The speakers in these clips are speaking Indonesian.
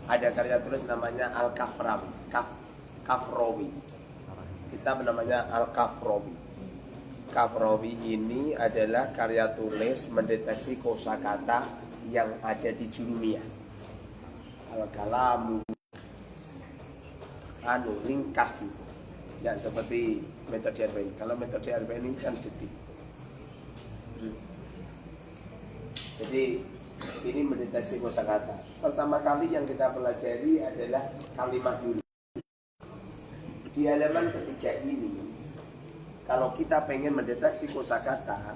Ada karya tulis namanya Al-Kafrawi, Kafrawi. Kitab namanya Al-Kafrawi. Kafrawi ini adalah karya tulis mendeteksi kosakata yang ada di Jurumiyah. Al-Kalamu ringkas, tidak seperti metode RPN. Kalau metode RPN ini kan detik. Jadi ini mendeteksi kosakata. Pertama kali yang kita pelajari adalah kalimat dulu. Di halaman ketiga ini, kalau kita pengen mendeteksi kosakata,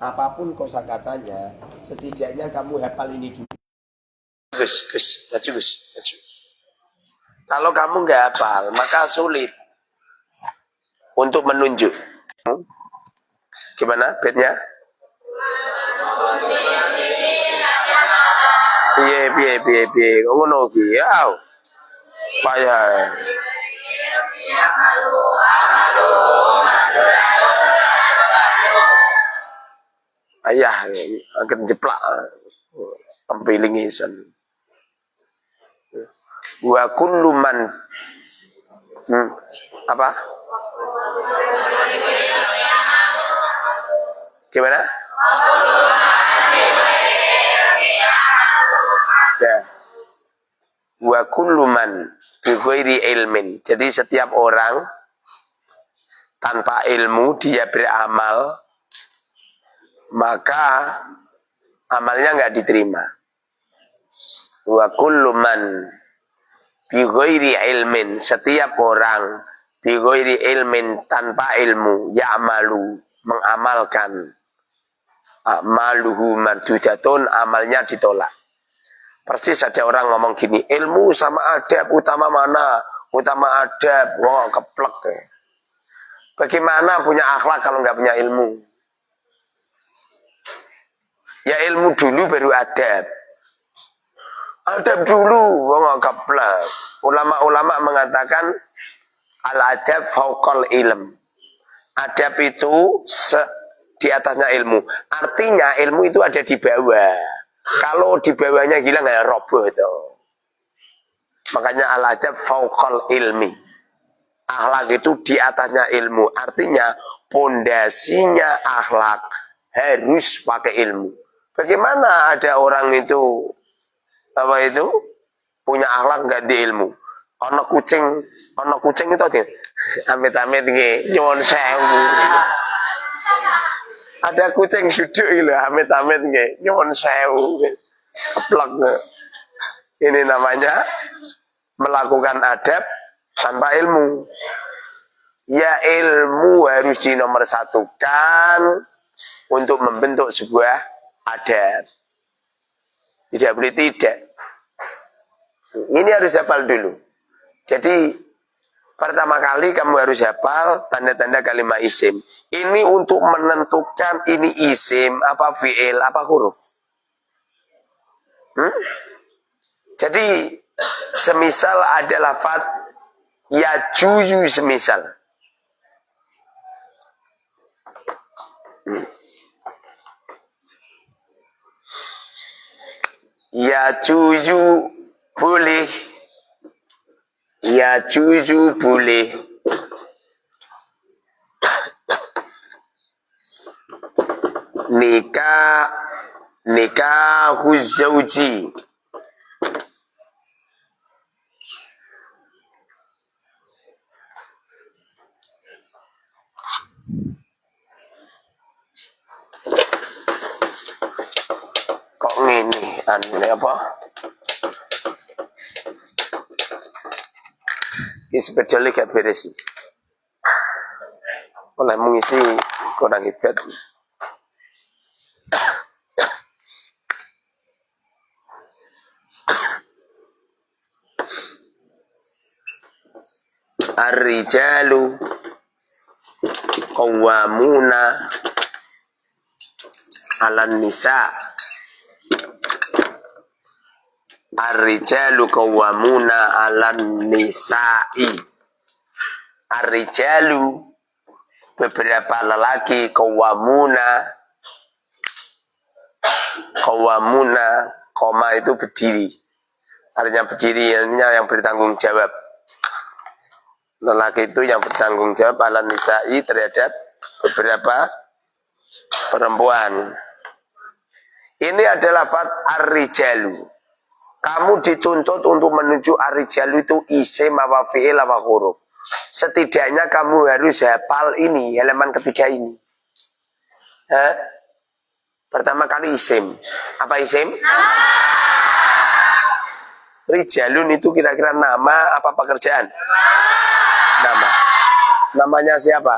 apapun kosakatanya, setidaknya kamu hafal ini dulu. Gus, maju. Kalau kamu nggak hafal, maka sulit untuk menunjuk. Gimana bednya? Piye. Ngono ki. Aw. Payah. Ayah, akan jeplak. Tempiling isen. Wa kullu man apa? Gimana? Ya. Wa kullu man bi ghairi ilmin. Jadi setiap orang tanpa ilmu dia beramal, maka amalnya enggak diterima. Wa kullu man bi ghairi ilmin, setiap orang bi ghairi ilmin, tanpa ilmu, ya'malu, mengamalkan, amaluhu mardudatun, amalnya ditolak. Persis saja orang ngomong gini, ilmu sama adab utama mana? Utama adab, wah keplek. Bagaimana punya akhlak kalau nggak punya ilmu? Ya ilmu dulu baru adab. Adab dulu, wah keplek. Ulama-ulama mengatakan al-adab fauqal ilm. Adab itu di atasnya ilmu. Artinya ilmu itu ada di bawah. Kalau di bawahnya gila nggak roboh itu. Makanya al-adab fauqal ilmi. Akhlak itu di atasnya ilmu. Artinya pondasinya akhlak harus pakai ilmu. Bagaimana ada orang itu punya akhlak nggak di ilmu? Ono kucing itu aja. Amit-amit nggih, nyuwun sewu. Ada kucing duduk gitu, amit-amit nggih, nyuwun sewu. Keplek. Ini namanya melakukan adab tanpa ilmu. Ya ilmu harus dinomorsatukan untuk membentuk sebuah adab. Tidak boleh tidak. Ini harus hafal dulu. Jadi pertama kali kamu harus hafal tanda-tanda kalimat isim. Ini untuk menentukan ini isim, apa fi'il, apa huruf. Jadi semisal ada lafaz yajuju semisal. Yajuju boleh. Yajuju boleh. Nikahu zauji. Kok ngene aneh apa? Ini sebetulnya gak beres. Oleh mengisi kurang hebat. Ar-rijalu qawwamuna 'alan nisa. Ar-rijalu qawwamuna 'alan nisa'i. Ar-rijalu beberapa lelaki, qawwamuna, koma itu berdiri. Artinya berdirinya yang bertanggung jawab. Lelaki itu yang bertanggung jawab ala nisa'i terhadap beberapa perempuan. Ini adalah lafaz ar-rijalu. Kamu dituntut untuk menuju ar-rijalu itu isim apa fi'il apa huruf. Setidaknya kamu harus hafal ini, halaman ketiga ini. Pertama kali isim. Apa isim? Rijalun itu kira-kira nama apa pekerjaan? Nama. Namanya siapa?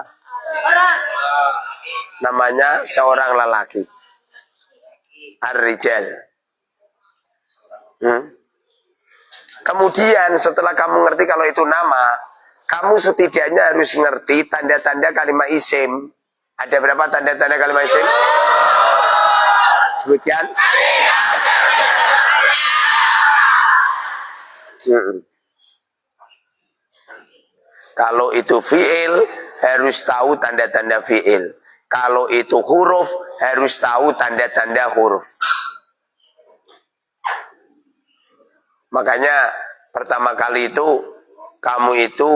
Namanya seorang lelaki. Ar-rijal. Kemudian setelah kamu ngerti kalau itu nama, kamu setidaknya harus ngerti tanda-tanda kalimat isim. Ada berapa tanda-tanda kalimat isim? Sebutkan. Kalau itu fi'il, harus tahu tanda-tanda fi'il. Kalau itu huruf, harus tahu tanda-tanda huruf. Makanya pertama kali itu, kamu itu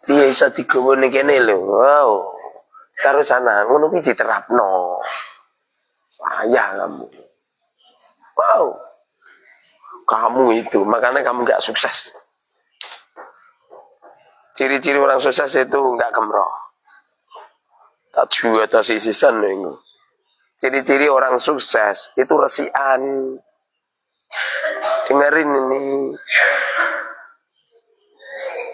bisa digawa ning kene lho. Wow. Karo sana ngono ki diterapno. Payah kamu. Wow. Kamu itu, makanya kamu gak sukses. Ciri-ciri orang sukses itu gak gemroh. Tak juga atau sisisan nih. Ciri-ciri orang sukses itu resian. Dengerin ini.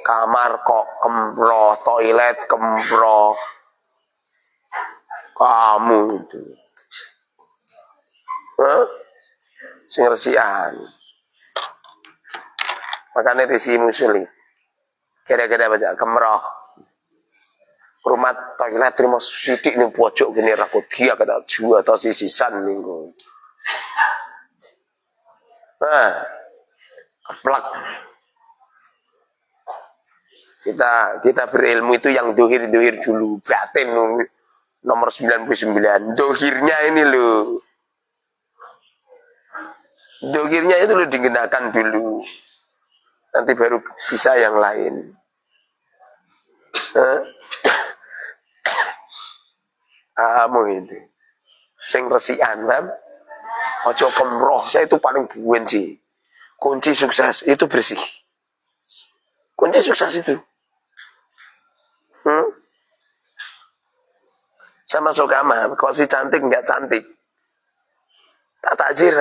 Kamar kok gemroh, toilet gemroh. Kamu itu. Sing resian. Makanya risimu sulit. Kira-kira baca gemroh. Rumah toilet terima sidik ning pojok gini rakut dia kata jua atau sisisan nih. Keplak. Kita berilmu itu yang dohir-dohir dulu. Batin nomor 99. Dohirnya ini loh. Dohirnya itu loh digunakan dulu. Nanti baru bisa yang lain. Kamu itu. Sing resian, kan? Ojo kemroh, saya itu paling benci. Kunci sukses itu bersih. Kunci sukses itu. Saya masuk kamar, kalau si cantik nggak cantik. Tak takjir.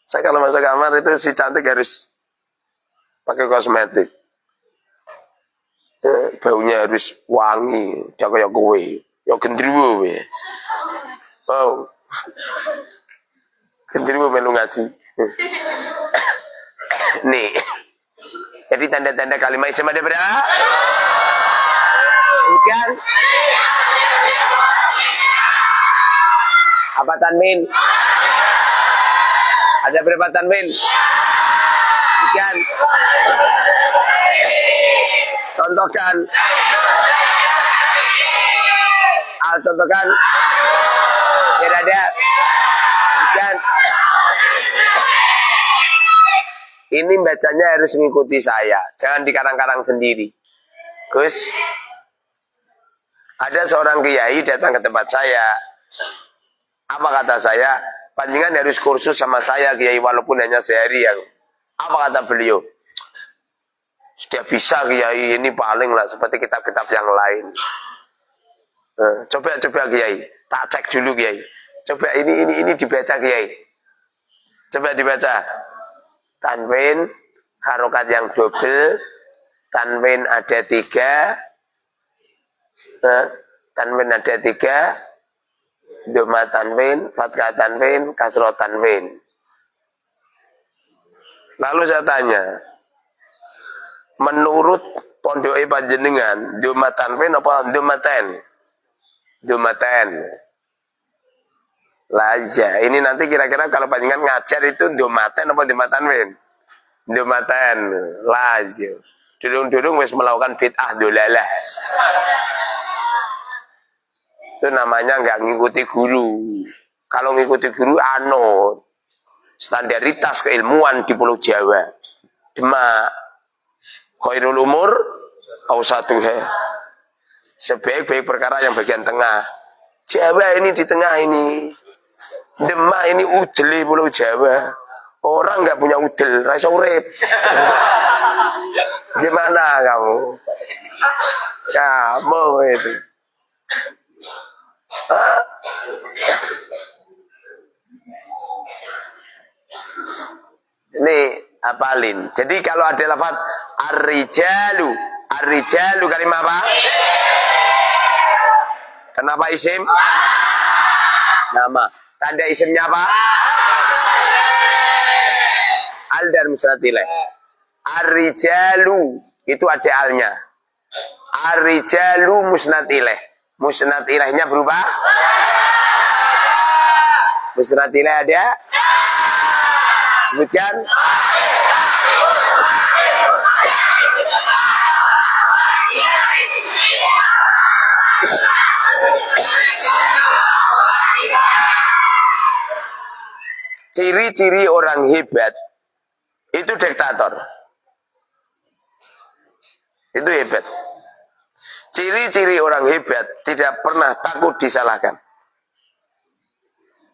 Saya kalau masuk kamar itu si cantik harus pakai kosmetik. Baunya harus wangi, dia kayak kowe, ya gendruwo we. Wow. Gendruwo melu ngaji. Nih. Jadi tanda-tanda kalimat isim ada berapa? Sekian. Apa tanwin? Ada berapa tanwin? Sekian. Contohkan. Contohkan. Tidak ada. Sekian. Ini bacanya harus mengikuti saya. Jangan dikarang-karang sendiri. Gus, ada seorang kiai datang ke tempat saya. Apa kata saya? Panjenengan harus kursus sama saya kiai walaupun hanya sehari ya. Apa kata beliau? Sudah bisa kiai, ini paling lah seperti kitab-kitab yang lain. Coba kiai, tak cek dulu kiai. Coba ini dibaca kiai. Coba dibaca. Tanwin, harokat yang double, tanwin ada 3, tanwin ada 3, doma tanwin, fathah tanwin, kasroh tanwin. Lalu saya tanya, menurut pondok panjenengan, doma tanwin apa doma ten? Doma ten. Laja, ini nanti kira-kira kalau panjenengan ngajar itu domaten apa domatanwin? Domaten, laja. Durung-durung wis melakukan bid'ah dolalah. Itu namanya nggak ngikuti guru. Kalau ngikuti guru anut standaritas keilmuan di Pulau Jawa. Demak khairul umur awsatuha. Sebaik-baik perkara yang bagian tengah. Jawa ini di tengah ini. Demak ini udeli Pulau Jawa. Orang nggak punya udel, rasa urip. Gimana kamu? Kamu itu. Hah? Ini apalin. Jadi kalau ada lafaz ar-rijalu, ar-rijalu kalimat apa? Kenapa isim? Nama. Tanda isimnya apa? Al dan musnad ilaih. Ar-rijalu itu ada alnya. Ar-rijalu musnad ilaih. Musnad ilaihnya berubah? Musnad ilaih ada? Sebutkan. Ciri-ciri orang hebat itu diktator. Itu hebat. Ciri-ciri orang hebat tidak pernah takut disalahkan.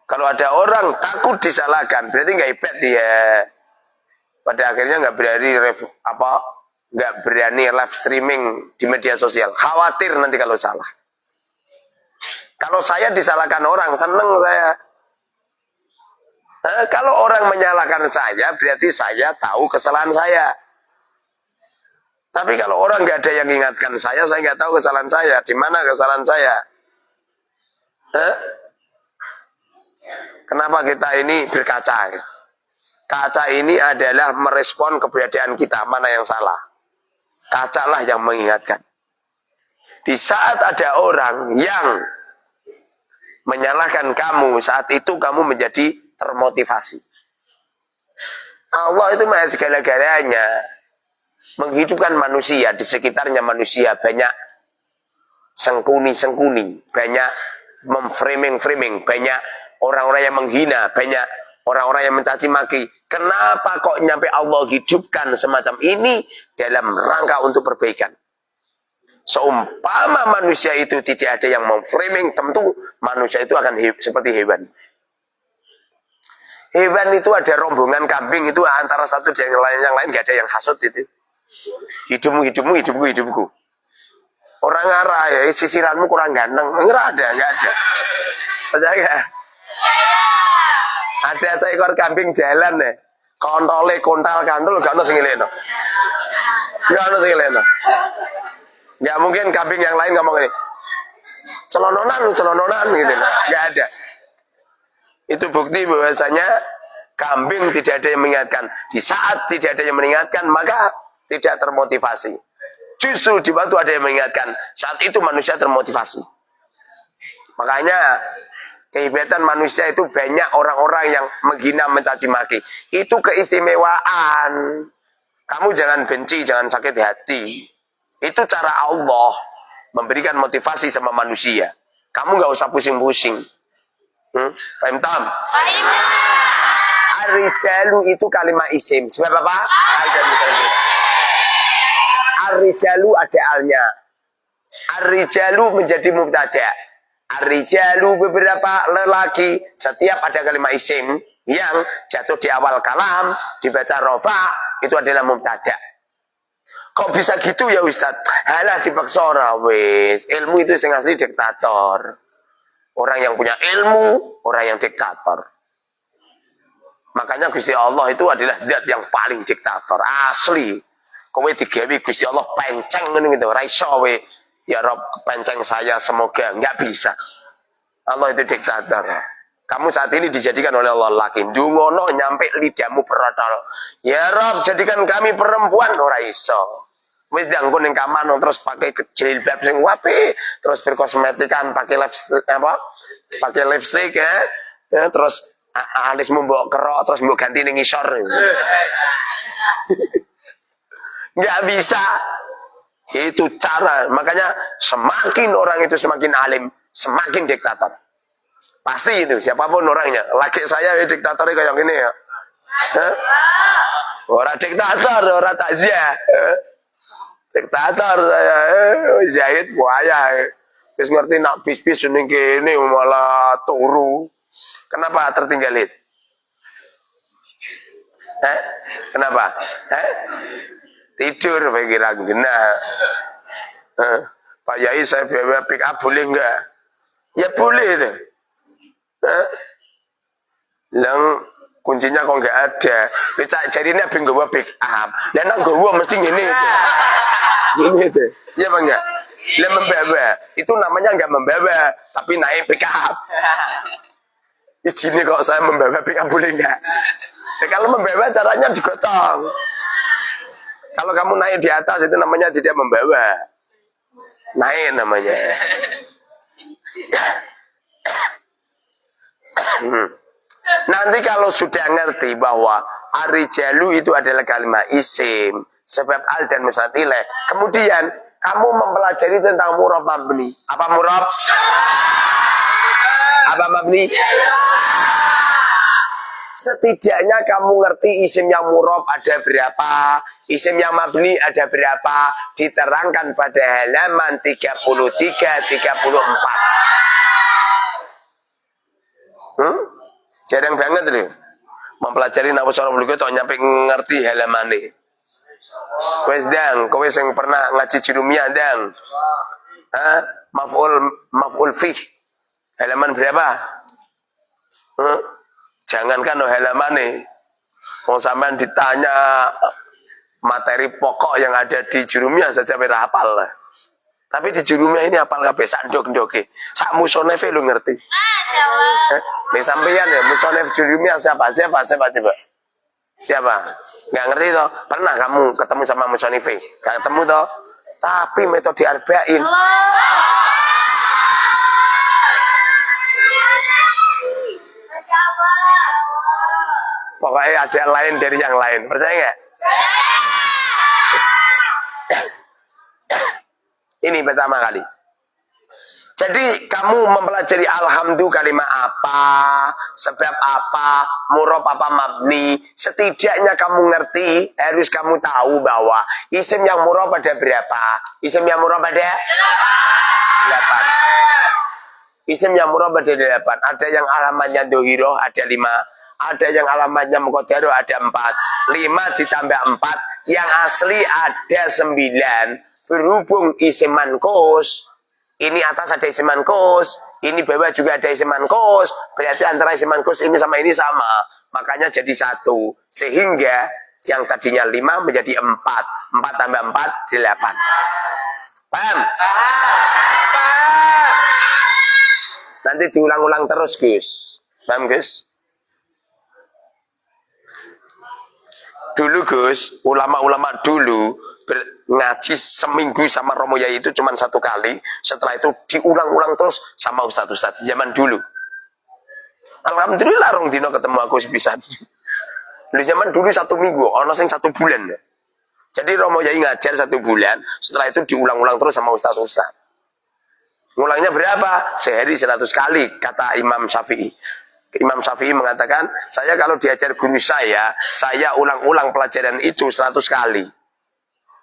Kalau ada orang takut disalahkan, berarti nggak hebat dia. Pada akhirnya nggak berani live streaming di media sosial. Khawatir nanti kalau salah. Kalau saya disalahkan orang, seneng saya. Kalau orang menyalahkan saya, berarti saya tahu kesalahan saya. Tapi kalau orang nggak ada yang ingatkan saya nggak tahu kesalahan saya. Di mana kesalahan saya? Kenapa kita ini berkaca? Kaca ini adalah merespon keberadaan kita, mana yang salah. Kacalah yang mengingatkan. Di saat ada orang yang menyalahkan kamu, saat itu kamu menjadi termotivasi. Allah itu maha segala-galanya. Menghidupkan manusia, di sekitarnya manusia banyak sengkuni-sengkuni, banyak memframing-framing, banyak orang-orang yang menghina, banyak orang-orang yang mencaci maki. Kenapa kok nyampe Allah hidupkan semacam ini dalam rangka untuk perbaikan? Seumpama manusia itu tidak ada yang memframing, tentu manusia itu akan seperti hewan. Hewan itu ada rombongan kambing itu antara satu dan yang lain gak ada yang hasut itu. Hidupmu, hidupku. Orang ngarah ya, sisiranmu kurang ganteng. Enggak ada. Percaya? Ada seekor kambing jalan nih. Kontole kontal kandul gak ono sing ngeleno. Gak ono sing ngeleno. Gak mungkin kambing yang lain ngomong ini. Celononan gitu. Gak ada. Itu bukti bahwasanya kambing tidak ada yang mengingatkan. Di saat tidak ada yang mengingatkan, maka tidak termotivasi. Justru di waktu ada yang mengingatkan, saat itu manusia termotivasi. Makanya kehebatan manusia itu banyak orang-orang yang menghina, mencaci maki. Itu keistimewaan. Kamu jangan benci, jangan sakit hati. Itu cara Allah memberikan motivasi sama manusia. Kamu gak usah pusing-pusing. Paham tam? Ar-rijalu itu kalimat isim. Sebab apa? Ar-rijalu ada alnya. Ar-rijalu menjadi mubtada. Ar-rijalu beberapa lelaki. Setiap ada kalimat isim yang jatuh di awal kalam, dibaca rofa, itu adalah mubtada. Kok bisa gitu ya Ustaz? Halah dipaksa ora wis. Ilmu itu sing asli diktator. Orang yang punya ilmu, orang yang diktator. Makanya Gusti Allah itu adalah zat yang paling diktator. Asli. Kowe digawe Gusti Allah penceng ngene gitu. Ora iso kowe ya Rob penceng saya semoga. Enggak bisa. Allah itu diktator. Kamu saat ini dijadikan oleh Allah laki. Dungono nyampe lidahmu berotol. Ya Rob jadikan kami perempuan. Ora iso. Wis dianggo ning kamar terus pakai jilbab sing apik, terus berkosmetikan, pakai lipstick ya, terus alismu mbok kerok terus mbok ganti ning ngisor. Enggak bisa. Itu cara. Makanya semakin orang itu semakin alim, semakin diktator. Pasti itu, siapapun orangnya. Laki saya ya diktatornya kayak gini ya. Hah? Orang diktator, orang takziah. Diktator saya, Zahid buaya. Terus ngerti nak bis-bis ini kini malah turu. Kenapa tertinggal itu? Kenapa? Tidur pikiran genah. Pak Yai saya bawa pick up boleh enggak? Ya boleh itu. Lang kuncinya kok enggak ada. Becak jadinya ben bawa pick up. Dan nang gowo mesti ngene itu. Gini itu. Ya Bang ya. Lah membawa. Itu namanya enggak membawa, tapi naik pick up. Di sini kok saya membawa pick up boleh enggak? Ya, kalau membawa caranya digotong. Kalau kamu naik di atas itu namanya tidak membawa. Naik namanya. Nanti kalau sudah ngerti bahwa ar-rijalu itu adalah kalimat isim, sebab al dan musnad ilaih. Kemudian kamu mempelajari tentang murab mabni. Apa murab? Apa mabni? Setidaknya kamu ngerti isim yang murab ada berapa, isim yang mabni ada berapa, diterangkan pada halaman 33, 34. Jarang banget loh. Mempelajari nahwu saraf lugu tok nyampe ngerti halamane. Wes dang, kowe sing pernah ngaji jurumiyah dang. Maf'ul fih. Halaman berapa? Jangankan halamane. Mau sampean ditanya materi pokok yang ada di jurumiyah saja ora hafal. Tapi di jurumiyah ini hafal kabeh sak ndok-ndoke. Sak musonefe lu ngerti. Nih sampeyan ya musonef jurumiyah siapa coba? Siapa? Nggak ngerti toh? Pernah kamu ketemu sama musonefe? Nggak ketemu toh? Tapi metode arba'in. Pokoknya ada yang lain dari yang lain. Percaya nggak? Ini pertama kali. Jadi kamu mempelajari alhamdulillah kalimat apa, sebab apa, murab apa mabni. Setidaknya kamu ngerti, harus kamu tahu bahwa isim yang murab ada berapa? Isim yang murab ada 8. Isim yang murab ada 8. Ada yang alamatnya dohiroh ada 5. Ada yang alamatnya muqaddarah ada 4. 5 ditambah 4. Yang asli ada 9. Berhubung isim manqus, ini atas ada isim manqus, ini bawah juga ada isim manqus, berarti antara isim manqus ini sama ini sama. Makanya jadi 1. Sehingga yang tadinya 5 menjadi 4. 4 tambah 4, 8. Paham? Nanti diulang-ulang terus, Gus. Paham, Gus? Dulu, Gus, ulama-ulama dulu ngaji seminggu sama Romo Yai itu cuma 1 kali. Setelah itu diulang-ulang terus sama ustadz-ustadz zaman dulu. Alhamdulillah rong dino ketemu aku sepisan. Di zaman dulu 1 minggu, ono sing 1 bulan. Jadi Romo Yai ngajar 1 bulan, setelah itu diulang-ulang terus sama ustadz-ustadz. Ngulangnya berapa? Sehari 100 kali, kata Imam Syafi'i. Imam Syafi'i mengatakan, saya kalau diajar guru saya ulang-ulang pelajaran itu 100 kali.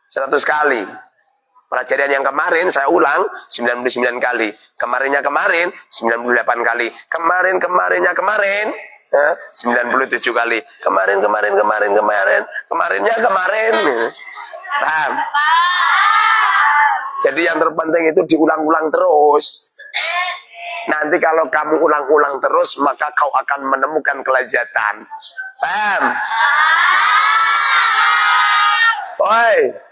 100 kali. Pelajaran yang kemarin saya ulang 99 kali. Kemarinnya kemarin 98 kali. Kemarinnya kemarin 97 kali. Kemarinnya kemarin. Paham? Jadi yang terpenting itu diulang-ulang terus. Nanti kalau kamu ulang-ulang terus, maka kau akan menemukan kelezatan. Paham? Oi.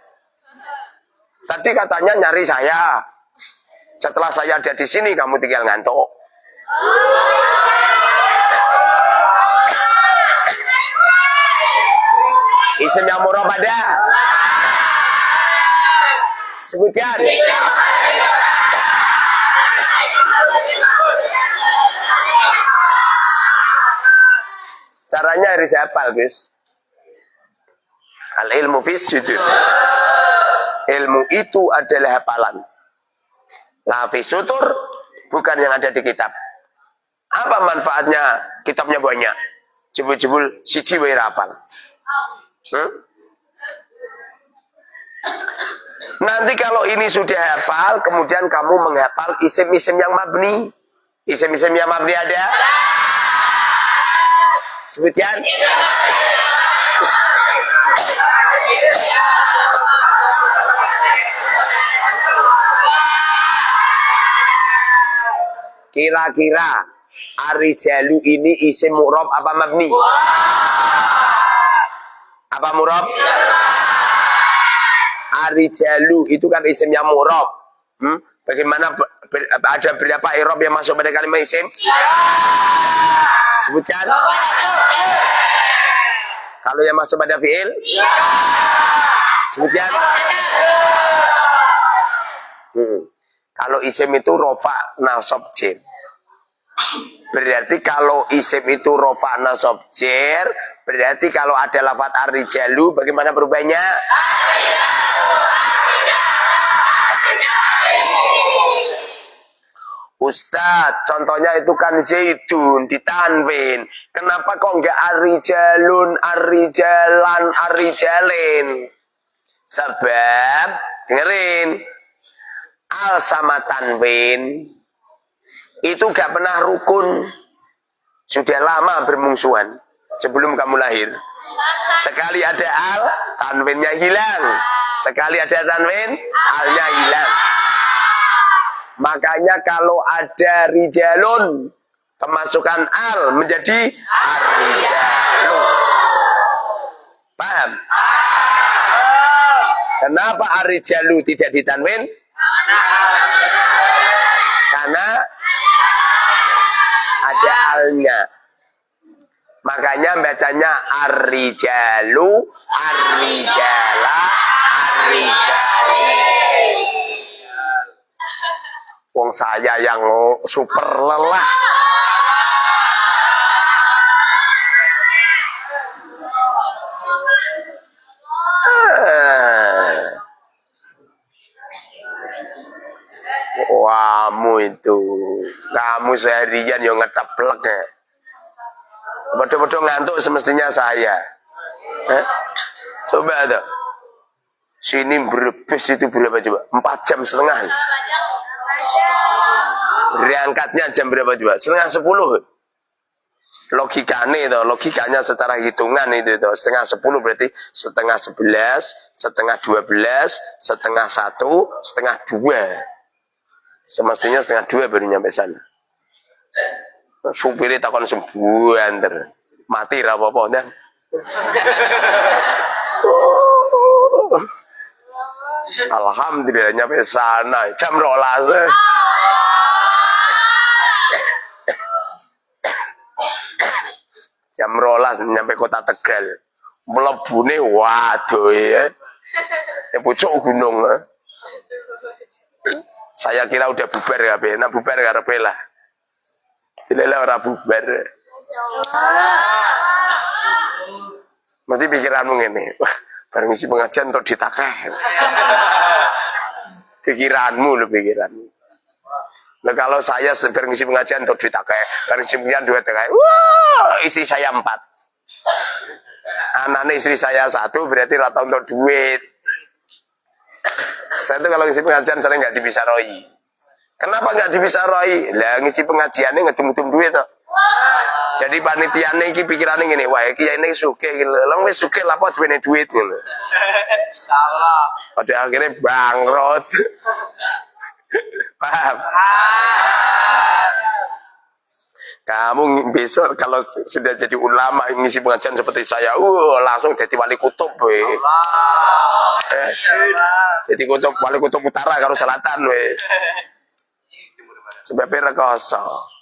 Tadi katanya nyari saya. Setelah saya ada di sini, kamu tinggal ngantuk. Isim yang murab ada. Sebutkan. Caranya harus hafal, Gus. Al ilmu fis sudut. Ilmu itu adalah hafalan. La fi sutur bukan yang ada di kitab. Apa manfaatnya kitabnya banyak? Jebul-jebul siji wae rapal. Nanti kalau ini sudah hafal, kemudian kamu menghafal isim-isim yang mabni. Isim-isim yang mabni ada? Sebutkan. Kira-kira Ar-Rijalu ini isim mu'rab apa mabni? Apa mu'rab? Ar-Rijalu itu kan isim yang mu'rab. Bagaimana ada berapa i'rab yang masuk pada kalimat isim? Sebutkan. Kalau yang masuk pada fi'il? Sebutkan. Kalau isim itu rofa nasab jer. Berarti kalau isim itu rofa nasab jer, berarti kalau ada lafaz ar-rijalu bagaimana berubahnya? Ustadz, contohnya itu kan Zaidun ditanwin. Kenapa kok enggak ar-rijalun, ar-rijalan, ar-rijalin? Sebab dengerin, al sama tanwin itu gak pernah rukun. Sudah lama bermungsuhan sebelum kamu lahir. Sekali ada al, tanwinnya hilang. Sekali ada tanwin, alnya hilang. Makanya kalau ada rijalun, kemasukan al menjadi ar-rijalun. Paham? Kenapa ar-rijalu tidak ditanwin? Karena ada alnya. Makanya bacanya ar-rijalu, ar-rijala, ar-rijali. Wong saya yang super lelah. Kamu seharian yang ngeteplek ya. Bodoh-bodoh ngantuk semestinya saya. Coba tuh. Sini Brebes itu berapa coba? 4,5 jam. Berangkatnya jam berapa coba? 9:30. Logikanya secara hitungan itu 9:30 berarti 10:30, 10:30, 11:30, 1:30. Semestinya 1:30 baru nyampe sana. Supirnya takon sembuhan mati apa-apa dan. Alhamdulillah nyampe sana jam 12. Jam 12 nyampe kota Tegal. Mlebune waduh ya. Pucuk gunung. Saya kira udah bubar ya, nah bubar karepe lah. Tidak ora bubar. Mesti pikiranmu ngene. Bareng isi pengajian untuk ditakeh. Pikiranmu. Nah kalau saya bareng isi pengajian untuk ditakeh, bareng isi pengajian 2 takeh. Wah, istri saya 4. Anaknya istri saya 1 berarti rata untuk duit. Saya tuh kalau ngisi pengajian sering nggak dibisaroi. Kenapa nggak dibisaroi? Lah ngisi pengajiannya ngetum-tum duit toh. Jadi panitiane iki pikirane ngene, wah iki ini sugih iki lho, wis sugih lah kok duwene duit ngono. Salah. Pada akhirnya bangkrut. Paham? Kamu besok kalau sudah jadi ulama ngisi pengajian seperti saya, langsung jadi wali kutub, we. Jadi wali kutub utara karo selatan, we. Sebabnya rekoso.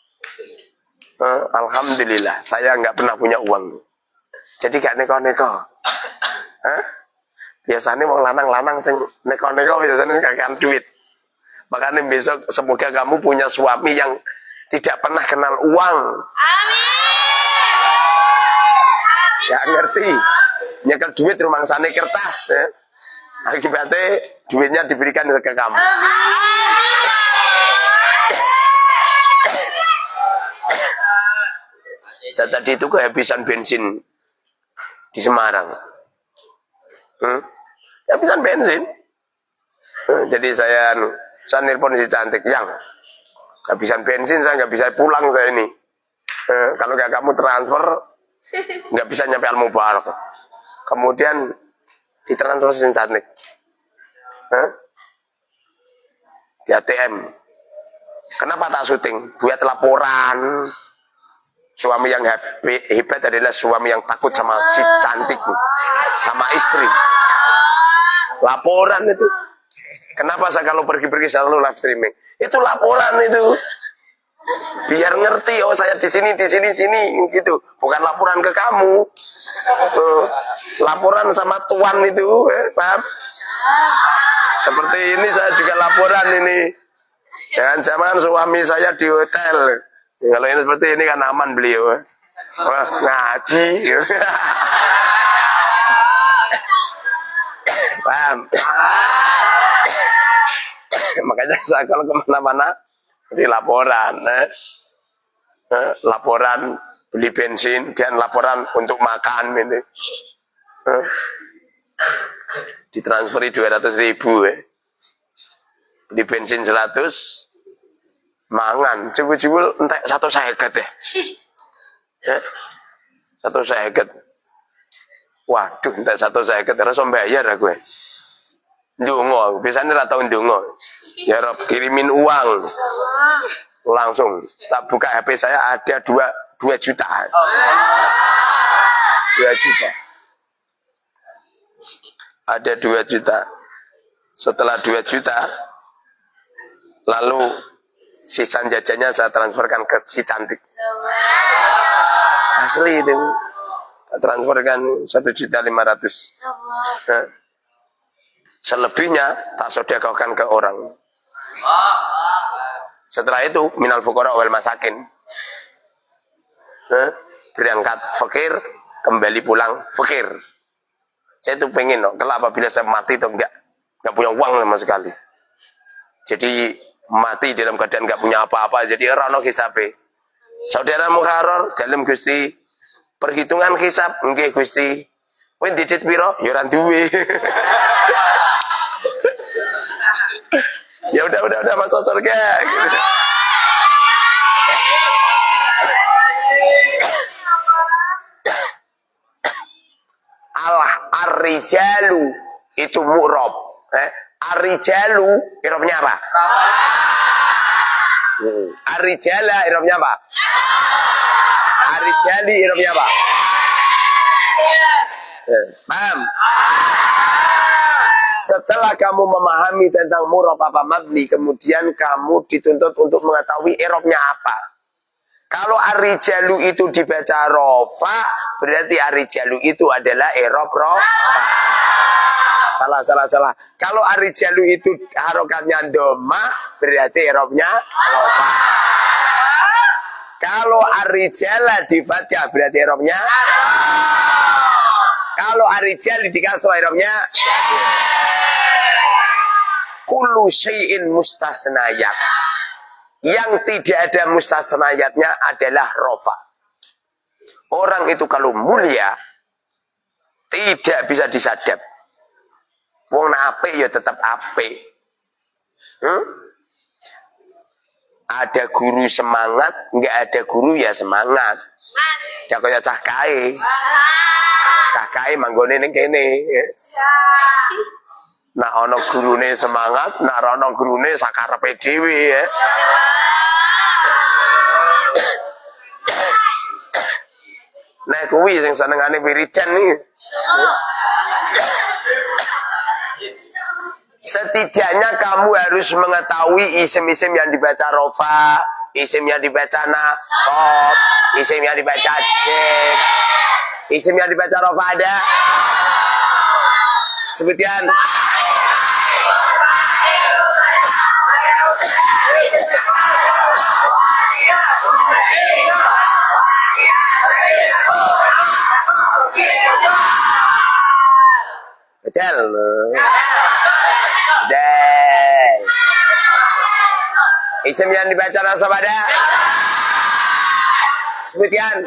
Alhamdulillah, saya nggak pernah punya uang. Jadi gak neko-neko. Biasanya mau lanang-lanang sing neko-neko biasanya kakean duit. Makanya besok semoga kamu punya suami yang tidak pernah kenal uang. Amin. Ya ngerti. Nyekel duit rumah sana kertas. Ya. Akibatnya duitnya diberikan ke kamu. Amin. Saya tadi itu kehabisan bensin di Semarang. Kehabisan bensin. Jadi saya nelpon si cantik, yang kehabisan bensin, saya nggak bisa pulang saya ini. Kalau nggak kamu transfer, nggak bisa nyampe Al Mubarak. Kemudian ditransfer si cantik. Di ATM. Kenapa tak syuting? Buat laporan. Suami yang hebat adalah suami yang takut sama si cantik, sama istri. Laporan itu. Kenapa saya kalau pergi-pergi selalu live streaming? Itu laporan itu. Biar ngerti, oh saya di sini gitu. Bukan laporan ke kamu. Laporan sama tuan itu, paham? Seperti ini saya juga laporan ini. Jangan-jangan suami saya di hotel. Kalau ini seperti ini kan aman beliau. Wah, ngaji. Paham? Makanya saya kalau kemana-mana di laporan. Laporan beli bensin dan laporan untuk makan ini. Ditransferi 200.000 Beli bensin 100, mangan cebul-cebul entek 150 ya. 150. Waduh, entek 150 ora iso bayar aku. Ndonga, biasanya ora tau ndonga. Ya Rob, kirimin uang. Langsung tak buka HP saya ada 2 juta. 2 juta. Ada 2 juta. Setelah 2 juta, lalu sisa jajannya saya transferkan ke si cantik. Asli itu. Transferkan 1.500.000. Nah, selebihnya tak sedekahkan ke orang. Setelah itu minal fuqara wal masakin. Berangkat fakir, kembali pulang fakir. Saya itu pengen kalau apabila saya mati itu enggak punya uang sama sekali. Jadi mati dalam keadaan enggak punya apa-apa. Jadi rano hisabe. Saudara Muharrar dalam Gusti perhitungan hisab nggih Gusti. Kowe dicit piro? Ya ora duwe. Ya udah masuk surga. Gitu. Allah ar-rijalu itu mu'rob. Ar-rijalu irobnya apa? Ar-rijala irobnya apa? Ar-rijali irobnya apa? Paham? Setelah kamu memahami tentang mu'rob apa mabni, kemudian kamu dituntut untuk mengetahui irobnya apa. Kalau ar-rijalu itu dibaca rofa, berarti ar-rijalu itu adalah irob rofa. Salah. Kalau ar-rijalu itu harokatnya doma, berarti irobnya rofa. Kalau ar-rijala di fathah, berarti irobnya. Kalau ar-rijal di kasrah, irobnya. Kullu syai'in mustasnayat. Yang tidak ada mustasnayatnya adalah rofa. Orang itu kalau mulia tidak bisa disadap. Wong apik ya tetap apik. Ada guru semangat, enggak ada guru ya semangat. Ya kaya cah kae. Cah kae manggone ning kene. Nah ana gurune semangat, nah ana gurune sakarepe dhewe ya. Nah kuwi sing senengane wiridan iki. Setidaknya kamu harus mengetahui isim-isim yang dibaca rofa, isim yang dibaca nasab, isim yang dibaca jem. Isim yang dibaca rofa ada. Sebutkan. Betul. Dan isim yang dibaca nasab ada. sebutkan.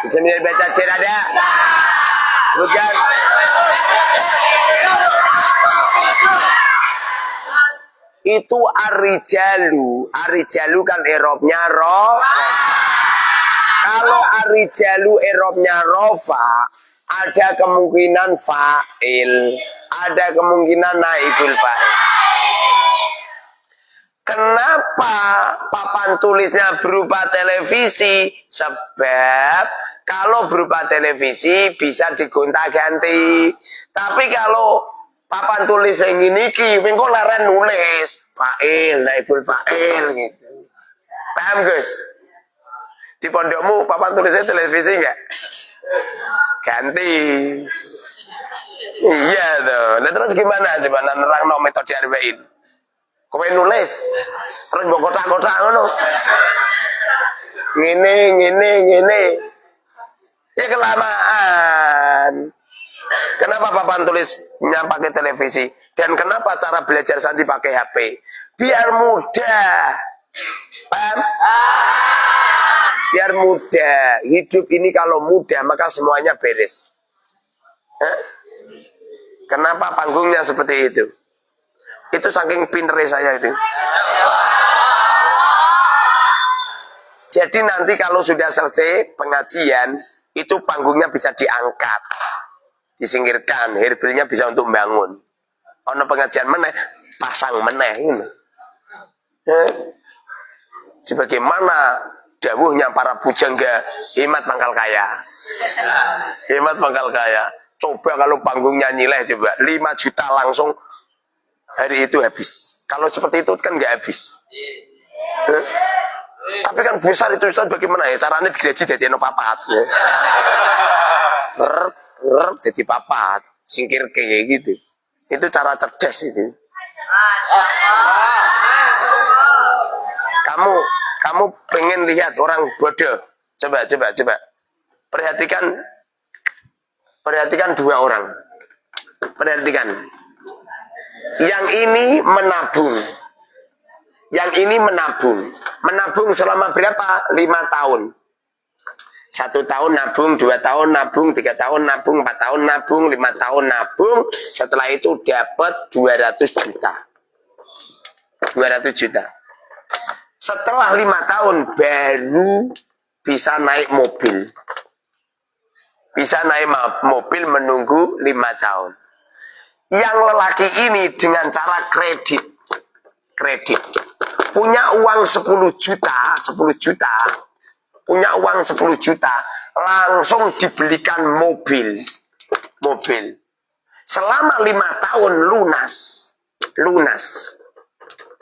Bisa baca cer ada? Sebutkan. Itu arijalu. Arijalu kan erobnya roh. Kalau arijalu erobnya rofa, ada kemungkinan fa'il, ada kemungkinan naibul fa'il. Kenapa papan tulisnya berupa televisi? Sebab kalau berupa televisi bisa digonta-ganti. Tapi kalau papan tulis yang ini mengko leren nulis fa'il, naibul fa'il gitu. Paham, Gus? Di pondokmu papan tulisnya televisi enggak? Ganti. Iya tuh. Nah, terus gimana coba nerangno metode arba'in? Kowe nulis terus mbok kotak-kotak ngono. Ngene. Ya kelamaan. Kenapa papan tulisnya pakai televisi? Dan kenapa cara belajar santri pakai HP? Biar mudah. Paham? Biar mudah. Hidup ini kalau mudah maka semuanya beres. Hah? Kenapa panggungnya seperti itu? Itu saking pinternya saya itu. Jadi nanti kalau sudah selesai pengajian, itu panggungnya bisa diangkat, disingkirkan, herbilnya bisa untuk membangun. Ono pengajian meneh, pasang meneh ini. Sebagaimana dawuhnya para pujangga, hemat pangkal kaya. Hemat pangkal kaya. Coba kalau panggungnya nyileh coba 5 juta langsung hari itu habis. Kalau seperti itu kan nggak habis. Tapi kan besar itu Ustaz, bagaimana ya caranya digaji jadi papat. Jadi papat, singkir kayak gitu. Itu cara cerdas itu. Kamu pengen lihat orang bodoh? Coba. Perhatikan 2 orang. Perhatikan. Yang ini menabung. Menabung selama berapa? 5 tahun. 1 tahun nabung, 2 tahun nabung, 3 tahun nabung, 4 tahun nabung, 5 tahun nabung. Setelah itu dapat 200 juta. 200 juta. Setelah 5 tahun baru bisa naik mobil. Bisa naik mobil menunggu 5 tahun. Yang lelaki ini dengan cara kredit. Punya uang 10 juta. Punya uang 10 juta. Langsung dibelikan mobil. Selama 5 tahun lunas.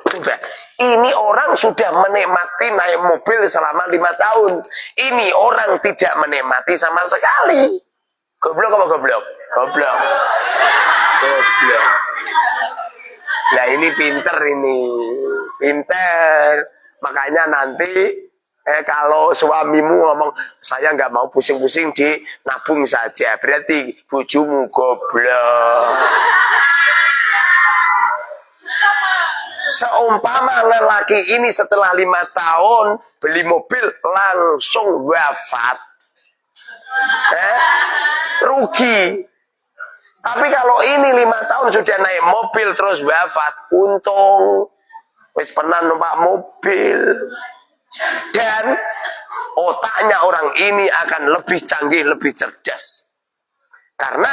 Coba. Ini orang sudah menikmati naik mobil selama 5 tahun. Ini orang tidak menikmati sama sekali. Goblok apa goblok? Goblok. Nah ini pinter. Makanya nanti kalau suamimu ngomong saya nggak mau pusing-pusing di nabung saja, berarti bojomu goblok. Seumpama lelaki ini setelah 5 tahun beli mobil langsung wafat, rugi. Tapi kalau ini 5 tahun sudah naik mobil terus wafat, untung. Wis pernah numpak mobil. Dan otaknya orang ini akan lebih canggih, lebih cerdas. Karena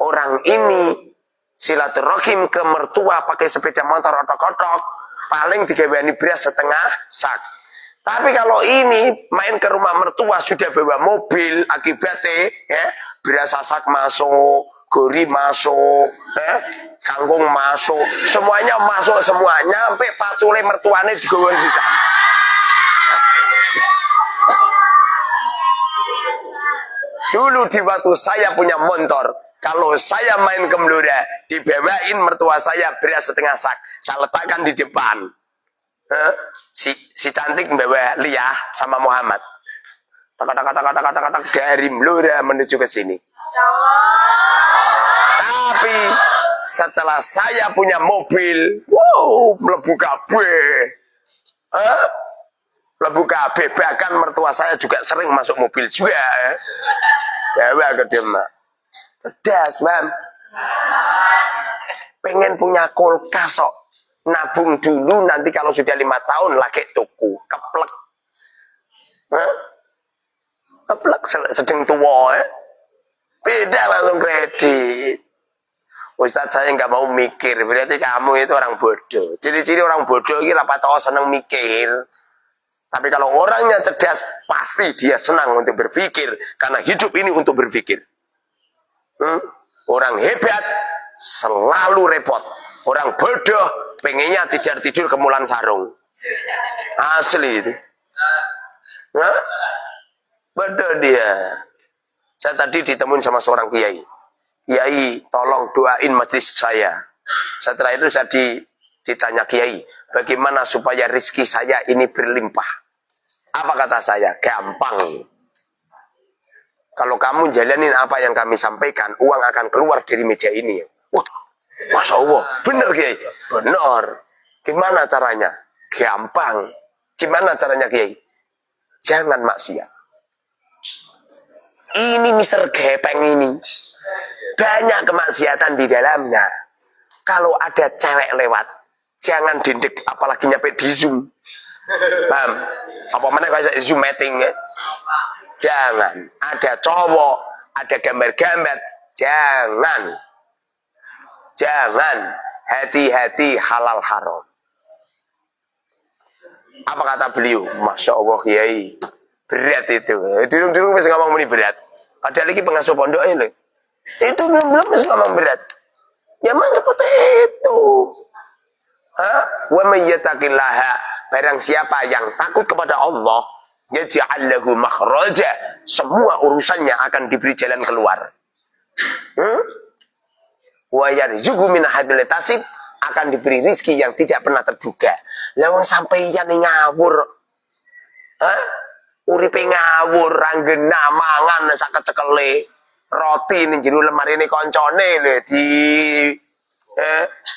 orang ini silaturahim ke mertua pakai sepeda motor otok-otok, paling digawani beras setengah sak. Tapi kalau ini main ke rumah mertua sudah bawa mobil, akibatnya beras sasak masuk, gori masuk, kangkung masuk, semuanya masuk semuanya, sampai pacule mertuane digawa sisan. Dulu di waktu saya punya motor, kalau saya main ke Blora, dibawain mertua saya beras setengah sak, saya letakkan di depan. Si cantik membawa Lia sama Muhammad. kata dari Blora menuju ke sini. Tapi setelah saya punya mobil, wow, mlebu kabeh. Mlebu kabeh, bahkan mertua saya juga sering masuk mobil juga. Dewa gede mak. Cerdas, Mam. Pengen punya kulkas kok. Nabung dulu, nanti kalau sudah 5 tahun lagi tuku. Keplek. Keplek sedang tua. Beda langsung kredit. Ustaz saya nggak mau mikir. Berarti kamu itu orang bodoh. Ciri-ciri orang bodoh ini rapat senang mikir. Tapi kalau orangnya cerdas, pasti dia senang untuk berpikir. Karena hidup ini untuk berpikir. Orang hebat selalu repot. Orang bodoh pengennya tidur kemulan sarung. Asli itu. Bodoh dia. Saya tadi ditemuin sama seorang kiai. Kiai, tolong doain majelis saya. Setelah itu saya ditanya kiai, bagaimana supaya rizki saya ini berlimpah? Apa kata saya? Gampang. Kalau kamu jalanin apa yang kami sampaikan, uang akan keluar dari meja ini. Wah, Masya Allah, benar kiai? Benar. Gimana caranya? Gampang. Gimana caranya kiai? Jangan maksiat. Ini Mister Gepeng ini. Banyak kemaksiatan di dalamnya. Kalau ada cewek lewat, jangan dindek, apalagi nyampe di zoom. Paham? Apa mana kayak zoom meeting ya? Jangan. Ada cowok, ada gambar-gambar. Jangan. Jangan. Hati-hati halal haram. Apa kata beliau? Masya Allah kiai. Berat itu. Dulu masih ngomong ini berat. Padahal lagi pengasuh pondok ini. Itu belum masih ngomong berat. Ya memang seperti itu. Wa may yattaqillaha, barang siapa yang takut kepada Allah, yaj'al lahu makhraja, semua urusannya akan diberi jalan keluar. Wa yarzuqhu min haitsu la yahtasib, akan diberi rizki yang tidak pernah terduga. Lah wong sampeyan ngawur. Uripe ngawur, ranggena mangan sak kecekele. Roti ning jero lemari ne koncone lho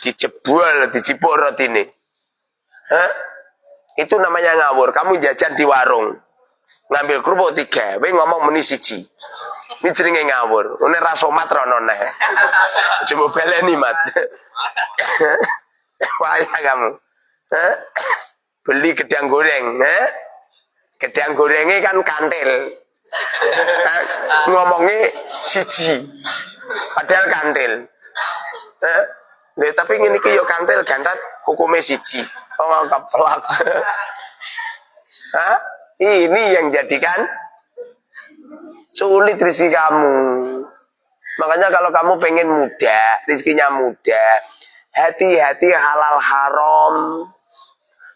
dijebol, dijipuk rotine. Itu namanya ngawur. Kamu jajan di warung, ngambil kerupuk 3, we ngomong meni 1. Ini jenenge ngawur. Une ra somat rono neh. Coba baleni mat. Payah kamu. Beli gedang goreng, gedang gorengnya kan kantil. Ngomongnya 1, padahal kantil. Tapi ini yo kantil gantat hukumnya 1. Oh keplak. Ini yang jadikan sulit rezeki kamu. Makanya kalau kamu pengen mudah, rezekinya mudah, hati-hati halal haram.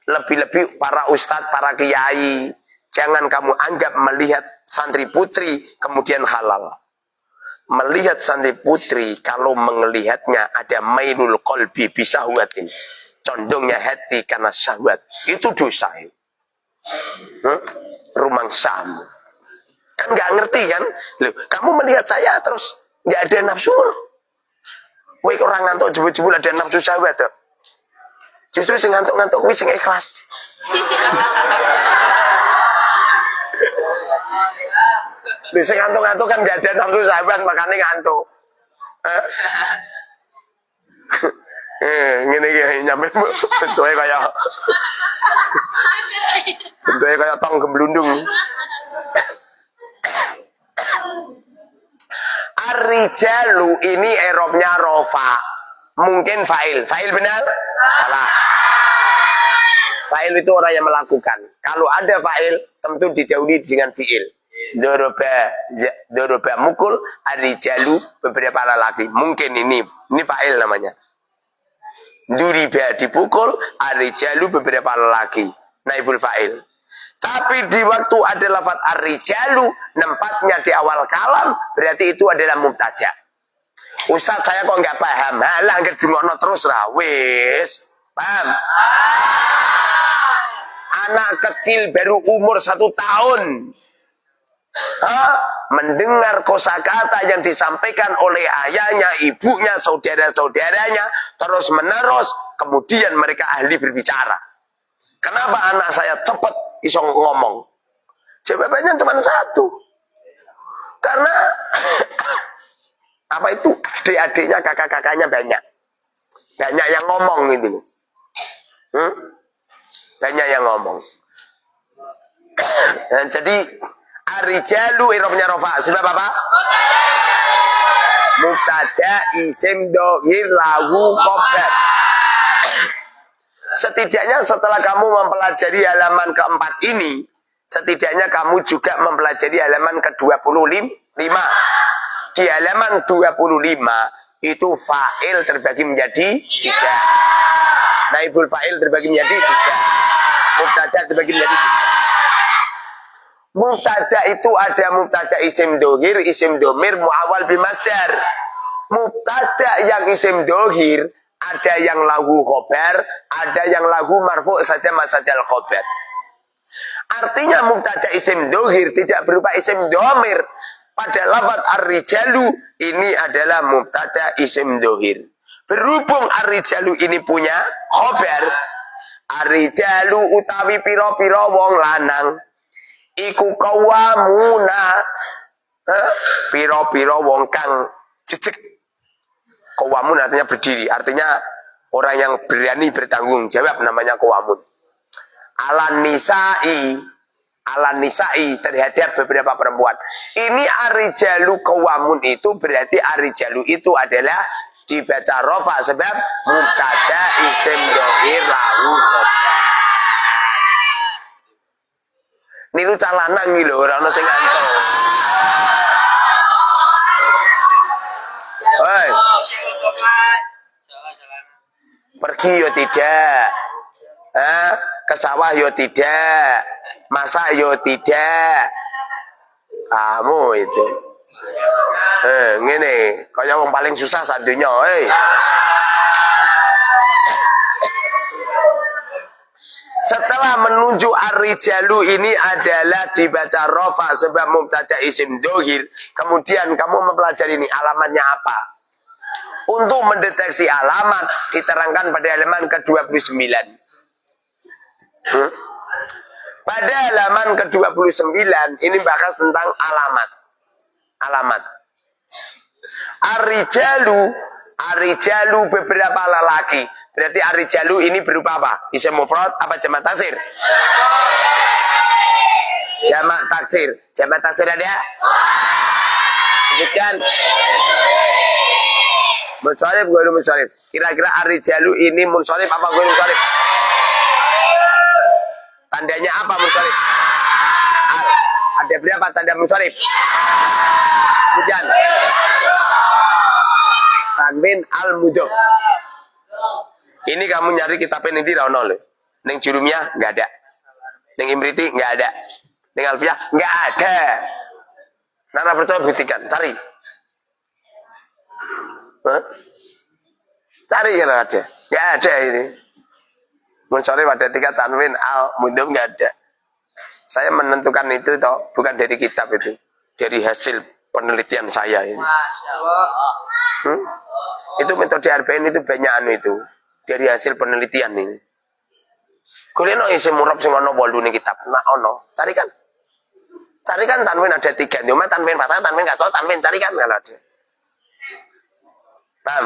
Lebih-lebih para ustadz, para kiai, jangan kamu anggap melihat santri putri kemudian halal. Melihat santri putri, kalau melihatnya ada mailul qalbi bisahwatin, condongnya hati karena syahwat, itu dosa. Rumangsam. Kan nggak ngerti kan? Loh, kamu melihat saya terus nggak ada nafsu. Woi orang ngantuk jebul-jebul ada nafsu syahwat. Justru sing ngantuk-ngantuk kuwi sing ikhlas. Lha sing ngantuk-ngantuk kan gak ada nafsu sahabat makane ngantuk. Ngene iki nyampe bentuke kaya tong gemblundung. Ar-rijalu ini erobnya rofa. Mungkin fa'il. Fa'il benar? Salah. Fa'il itu orang yang melakukan. Kalau ada fa'il, tentu didahului dengan fi'il. Doroba mukul, ar-rijalu beberapa lelaki. Mungkin ini fa'il namanya. Duriba dipukul, ar-rijalu beberapa lelaki. Naibul fa'il. Tapi di waktu ada lafaz ar-rijalu, tempatnya di awal kalam, berarti itu adalah mubtada'. Ustaz saya kok nggak paham. Halah nggak dimono terus lah. Wis paham? Anak kecil baru umur 1 tahun mendengar kosakata yang disampaikan oleh ayahnya, ibunya, saudara-saudaranya, terus menerus, kemudian mereka ahli berbicara. Kenapa anak saya cepat iso ngomong? Jawabannya cuma satu. Karena apa itu, adik-adiknya, kakak-kakaknya banyak. Banyak yang ngomong gitu. Banyak yang ngomong. Nah, jadi Ar-rijalu irobnya rofa. Sebab apa? Mubtada isim dohir lahu khobar. Setidaknya setelah kamu mempelajari halaman keempat ini, setidaknya kamu juga mempelajari halaman ke-25. Di halaman 25 itu fa'il terbagi menjadi 3. Naibul fa'il terbagi menjadi 3. Mubtada terbagi menjadi 3. Mubtada itu ada mubtada isim dohir, isim domir, muawal bimasdar. Mubtada yang isim dohir ada yang lahu khobar, ada yang lahu marfu' saja masadal khobar. Artinya mubtada isim dohir tidak berupa isim domir. Pada lafaz ar-rijalu ini adalah mubtada isim dohir. Berhubung ar-rijalu ini punya khobar, ar-rijalu utawi piro-piro wong lanang iku kawamuna, piro-piro wong kang jejeg. Kawamun artinya berdiri, artinya orang yang berani bertanggung jawab, namanya kawamun. Alan nisa'i terhadap beberapa perempuan. Ini arijalu kawamun itu berarti arijalu itu adalah dibaca rofa sebab mubtada isim dohir lahu khobar. Niru calanang iki lho, ora ono sing ngantuk. Hei. Pergi yo tidak. Ke sawah yo tidak. Masak yo tidak. Kamu itu. Ngene, kaya wong paling susah sak donya, Setelah menunjuk ar-rijalu ini adalah dibaca rofa sebab mubtada isim dohir. Kemudian kamu mempelajari ini alamatnya apa. Untuk mendeteksi alamat diterangkan pada halaman ke-29. Pada halaman ke-29 ini bahas tentang alamat. Alamat. Ar-rijalu beberapa lelaki. Berarti ar-rijalu ini berupa apa? Isim mufrad apa jamak taksir? Jamak taksir. Jamak taksir ada? Sebutkan. Munsharif, ghairu munsharif. Kira-kira ar-rijalu ini munsharif apa ghairu munsharif? Tandanya apa munsharif? Ada berapa tanda munsharif? Sebutkan. Tanwin al-mudhaf. Ini kamu nyari kitab ini di Rauno loh. Neng Jurumiyah nggak ada. Neng Imriti nggak ada. Neng Alfiyah nggak ada. Nara percaya buktikan, cari. Cari kalau ada. Nggak ada ini. Munsharif ada 3 tanwin al-mudhaf nggak ada. Saya menentukan itu toh bukan dari kitab itu, dari hasil penelitian saya ini. Itu metode arba'in itu banyak itu. Dari hasil penelitian ini. Kulino isim murab sing ana 8 ning kitab. Nah ono. Carikan. Carikan tanwin ada 3. Cuma tanwin fathah, tanwin kasroh, tanwin carikan kalau ada. Paham?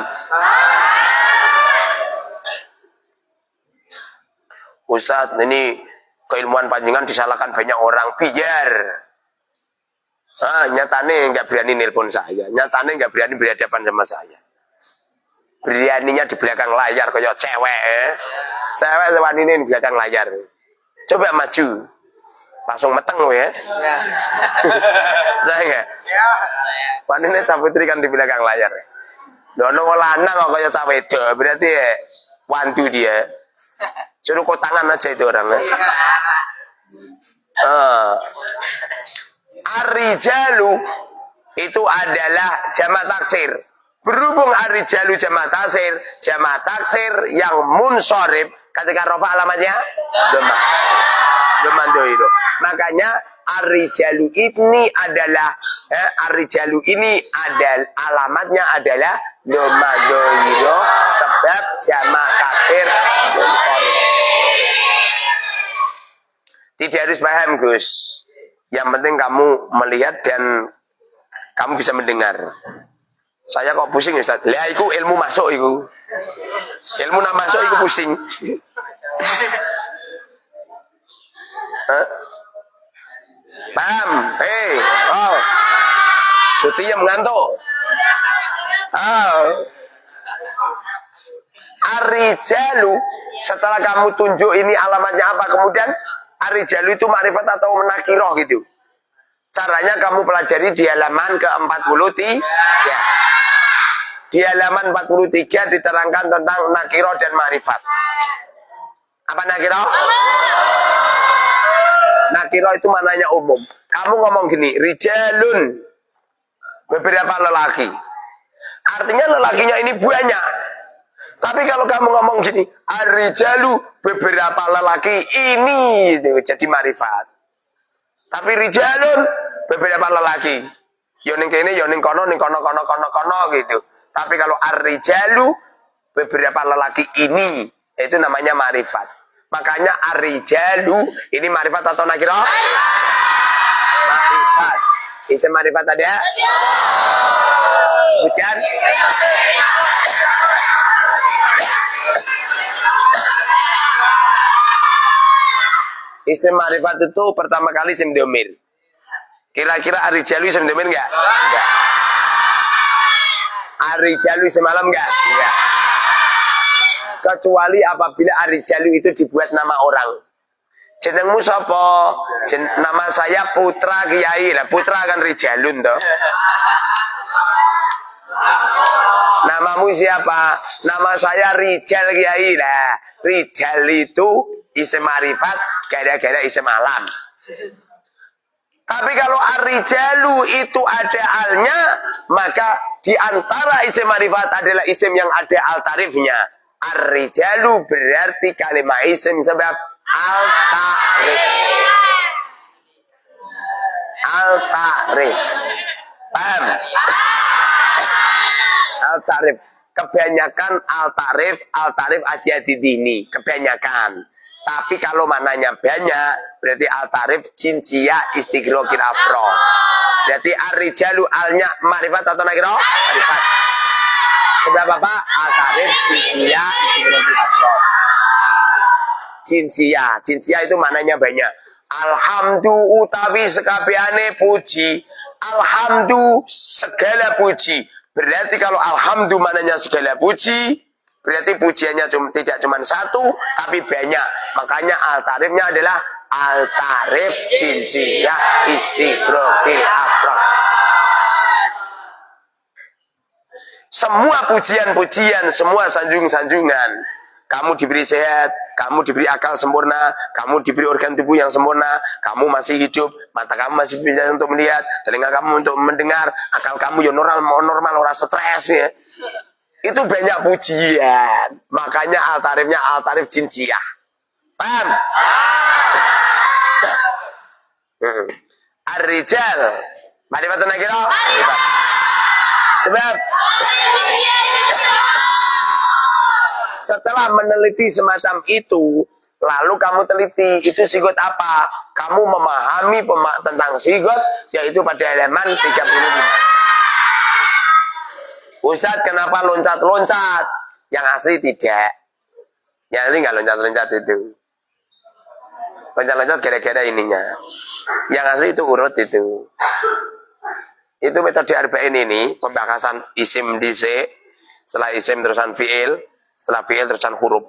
Ustaz, ini keilmuan panjenengan disalahkan banyak orang biar. Nyatane enggak berani nelpon saya. Nyatane enggak berani berhadapan sama saya. Beraninya di belakang layar kayak cewek Cewek wanine di belakang layar. Coba maju. Langsung meteng lo ya. Saya enggak? Wanine saputri kan di belakang layar. Dono lanang kok kaya cah wedok, berarti wantu dia. Suruh kok tangan aja itu orang. Ar-rijalu itu adalah jamak taksir. Berhubung ar-rijalu jamak taksir yang munsharif ketika rofa alamatnya domah dohir. Makanya Ar-rijalu ini adalah ar-rijalu ini adalah alamatnya adalah domadoiro sebab jamak kasir munsharif. Tidak harus paham Gus. Yang penting kamu melihat dan kamu bisa mendengar. Saya kok pusing Ustaz. Lah iku ilmu masuk iku. Ilmu nak masuk iku pusing. Paham? Oh. Sutiya mengantuk. Ar-rijalu, setelah kamu tunjuk ini alamatnya apa, kemudian ar-rijalu itu makrifat atau nakiroh gitu. Caranya kamu pelajari di halaman ke-43. Ya. Di halaman 43 diterangkan tentang nakiroh dan makrifat. Apa nakiroh? Nakiroh itu maknanya umum. Kamu ngomong gini, rijalun, beberapa lelaki. Artinya lelakinya ini banyak. Tapi kalau kamu ngomong gini, ar-rijalu, beberapa lelaki ini, itu jadi makrifat. Tapi rijalun, beberapa lelaki. Yoning kene, yoning kono, ning kono gitu. Tapi kalau ar-rijalu, beberapa lelaki ini, itu namanya makrifat. Makanya ar-rijalu, ini makrifat atau nakirah? Makrifat. Isim makrifat ada? Sebutkan. Isim makrifat itu pertama kali isim domir. Kira-kira ar-rijalu isim domir enggak? Enggak. Ar-rijalu isim alam enggak? Enggak. Kecuali apabila ar-rijalu itu dibuat nama orang. Jenengmu sapa? Nama saya Putra Kiai. Lah putra kan rijalun toh. Namamu siapa? Nama saya Rijal Kiai. Lah, Rijal itu isim marifat gara-gara isim alam. Tapi kalau ar-rijalu itu ada alnya, maka di antara isim marifat adalah isim yang ada al-tarifnya. Ar-rijalu berarti kalimat isim sebab al-ta'rif. Al-ta'rif. Paham? Al-ta'rif. Kebanyakan al-ta'rif hati-hati dini. Kebanyakan. Tapi kalau maknanya banyak, berarti al-ta'rif jinsiyah istighraqil afrod. Berarti ar-rijalu alnya marifat atau nakirah? Marifat. Sebab apa? Al-ta'rif jinsiyah istighraqil afrod. Jinsiyah itu maknanya banyak. Alhamdu utawi sekabiane puji. Alhamdu segala puji. Berarti kalau alhamdu maknanya segala puji, berarti pujiannya tidak cuma satu, tapi banyak. Makanya al-tarifnya adalah al-tarif jinsiyah istighraqil afrod. Semua pujian-pujian, semua sanjung-sanjungan. Kamu diberi sehat, kamu diberi akal sempurna, kamu diberi organ tubuh yang sempurna, kamu masih hidup, mata kamu masih bisa untuk melihat, telinga kamu untuk mendengar, akal kamu ya normal, orang stres ya. Itu banyak pujian. Makanya al-tarifnya al-tarif jinsiyah. Paham? Ar-rijal. Ma'rifatun nakirah? Sebab setelah meneliti semacam itu, lalu kamu teliti, itu sigot apa? Kamu memahami tentang sigot, yaitu pada halaman 35. Ustaz, kenapa loncat-loncat? Yang asli tidak. Yang asli nggak loncat-loncat itu. Loncat-loncat gara-gara ininya. Yang asli itu urut itu. Itu metode arba'in ini, pembahasan isim di C, setelah isim terusan fi'il, setelah fi'il terusan huruf.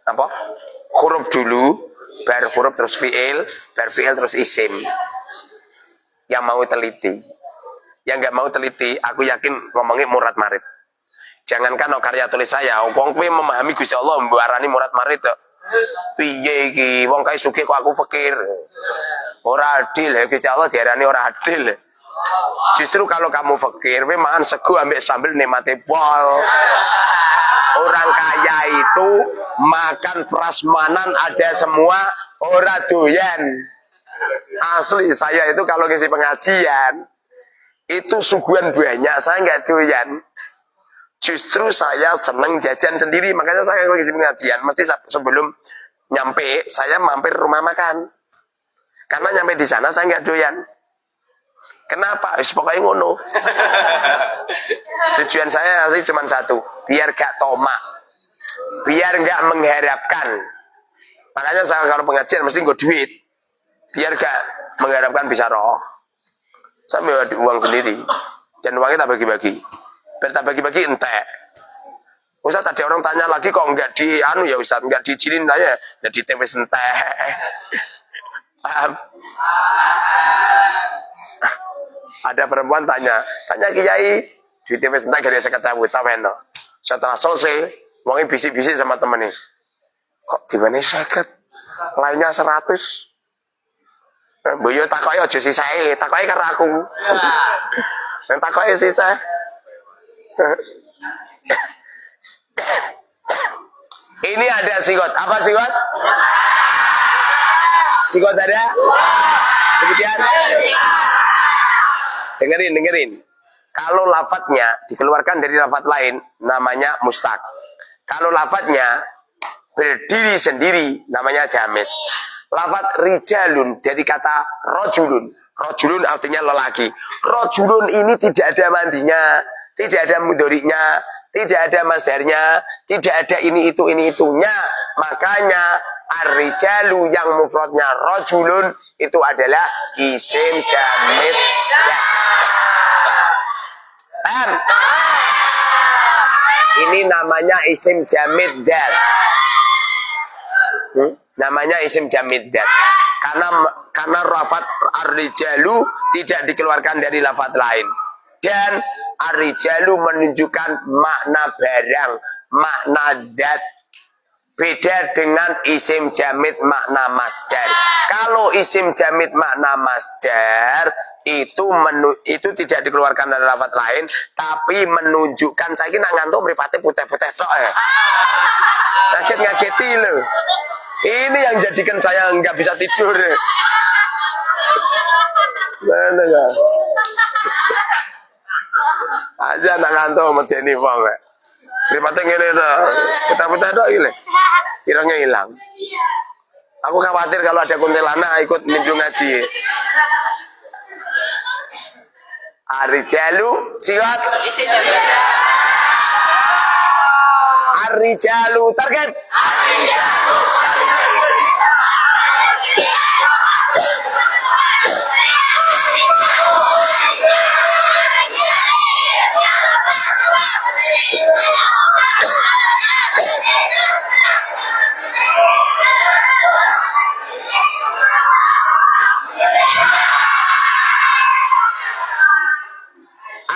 Apa? Huruf dulu, baru huruf terus fi'il, baru fi'il terus isim. Yang mau teliti. Yang nggak mau teliti, aku yakin ngomongin murad marid. Jangankan no karya tulis saya, wong kowe memahami Gusti Allah mbarani murad marid kok. Piye iki, wong kae sugih kok aku fakir. Ora adil ya Gusti Allah diarani ora adil. Justru kalau kamu fakir, kowe mangan sego ambek sambel nikmate pol. Orang kaya itu makan prasmanan ada semua, ora doyan. Asli saya itu kalau ngisi pengajian itu suguhan banyak, saya nggak doyan. Justru saya seneng jajan sendiri, makanya saya kalau ngisi pengajian mesti sebelum nyampe saya mampir rumah makan. Karena nyampe di sana saya nggak doyan. Kenapa? Pokoknya ngono. Tujuan saya asli cuma satu, biar gak tomak, biar gak mengharapkan. Makanya saya kalau pengajian mesti nggak duit, biar gak mengharapkan bisa roh. Saya bawa uang sendiri dan uangnya tak bagi-bagi. Biar tak bagi-bagi entek. Ustaz ada orang tanya lagi kok enggak di anu ya Ustaz, enggak dijilin tanya, ya di tempe entek. Paham? Ada perempuan tanya Kiai, di tempe entek dari saya kata taweno. Setelah selesai, uangnya bisik-bisik sama temennya. Kok dimana 50? Lainnya 100. Boyo takoke aja sisae, takoke karo aku. Nek takoke sisa. Ini ada sigot. Apa sigot? Sigot ada? Sekian. Dengerin. Kalau lafadznya dikeluarkan dari lafadz lain, namanya mustaq. Kalau lafadznya berdiri sendiri, namanya jamid. Lafadz rijalun dari kata rojulun. Rojulun artinya lelaki. Rojulun ini tidak ada mandinya, tidak ada mudhari'nya, tidak ada masdarnya, tidak ada ini itunya. Makanya ar-rijalu yang mufradnya rojulun itu adalah isim jamid. Ya. Paham? Ini namanya isim jamid dan. Namanya isim jamid dan. Karena lafadz ar-rijalu tidak dikeluarkan dari lafadz lain. Dan ar-rijalu menunjukkan makna barang, makna dat. Beda dengan isim jamid makna masdar. Kalau isim jamid makna masdar itu tidak dikeluarkan dari lafadz lain, tapi menunjukkan saiki nak ngantuk mripate putih-putih tok Ngageti lho. Ini yang jadikan saya nggak bisa tidur. Mana ya? Aja nak ngantuk medeni wong. Mripate ngene to. Putih-putih tok iki lho. Irungnya hilang. Aku khawatir kalau ada kuntilanak ikut nimbrung ngaji. Ar-rijalu sigat. Ar-rijalu target. Ar-rijalu.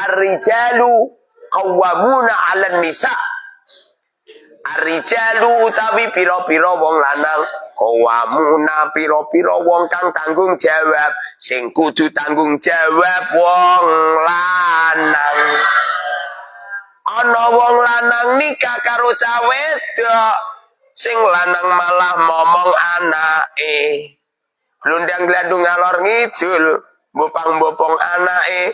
Ar-rijalu qawwamuna 'alan nisa. Ar-rijalu utawi pira-pira wong lanang, qawwamuna pira-pira wong kang tanggung jawab, sing kudu tanggung jawab wong lanang. Ana wong lanang nikah karo cah wedok, sing lanang malah momong anake. Glundang-glandung ngalor ngidul, bopang-bopong anake.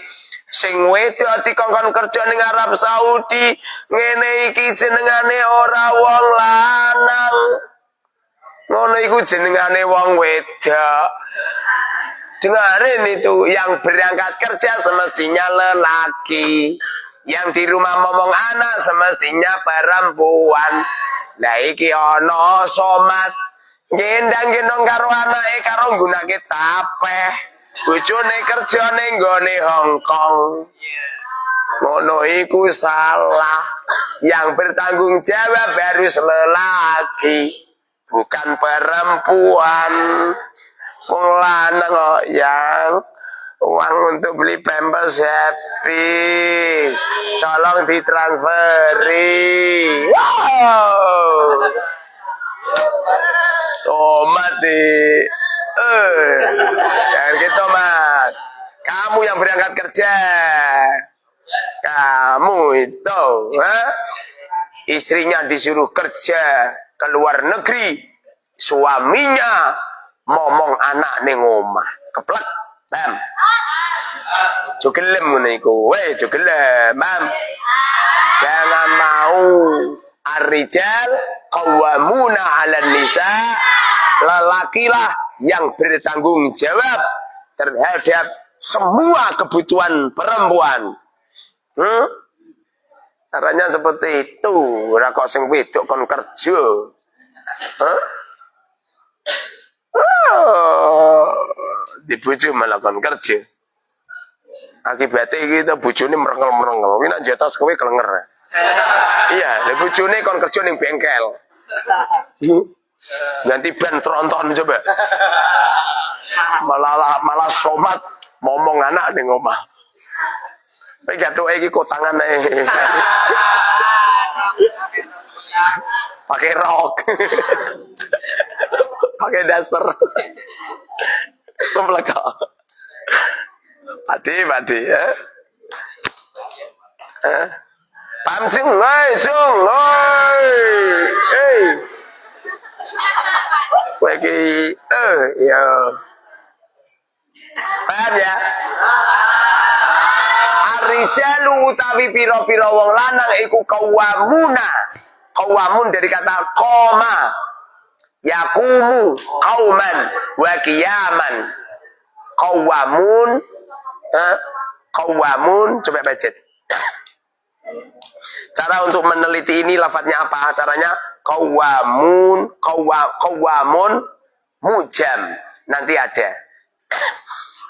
Sing wedok dikongkon kerja ning Arab Saudi, ngene iki jenengane ora wong lanang. Ngono iku jenengane wong wedok. Dengarin itu, yang berangkat kerja semestinya lelaki. Yang di rumah momong anak semestinya perempuan. Lah iki ana somat gendang-gendong karo anake karo nggunake tapeh. Bojone kerja ning nggone Hongkong. Ngono iku salah. Yang bertanggung jawab harus lelaki, bukan perempuan. Wong lanang kok yang uang untuk beli pampers habis, tolong ditransferi. Wow, mati. Jangan gitu Mat. Kamu yang berangkat kerja, kamu itu, istrinya disuruh kerja ke luar negeri, suaminya momong anak ning omah. Keplek, paham? Jogelem ngono iku. Weh, jogelem, paham? Jangan mau ar-rijal qawwamuna 'alan nisa. Lelakilah yang bertanggung jawab terhadap semua kebutuhan perempuan. Caranya seperti itu. Ora kok sing wedok kon kerja. Di bojo malah kon kerja. Akibatnya kita bojone merengel-merengel. Kuwi nek jotos kowe kelenger. Iya, lek bojone kon kerja ning bengkel. Ganti ban tronton coba. Malah somat ngomong anak ning omah. Kowe gathuke iki kotangan ae. Pakai rok. Pakai daster. Memblaka. Padi ya. Pam sing wae, Jung. Hei. Kowe iki ya. Paham ya? Ar-rijalu utawi pira-pira wong lanang iku qawwamuna. Qawwamun dari kata qoma. Yaqumu qauman wa qiyaman. Qawwamun coba baca. Cara untuk meneliti ini lafadznya apa? Caranya qawwamun mujam. Nanti ada.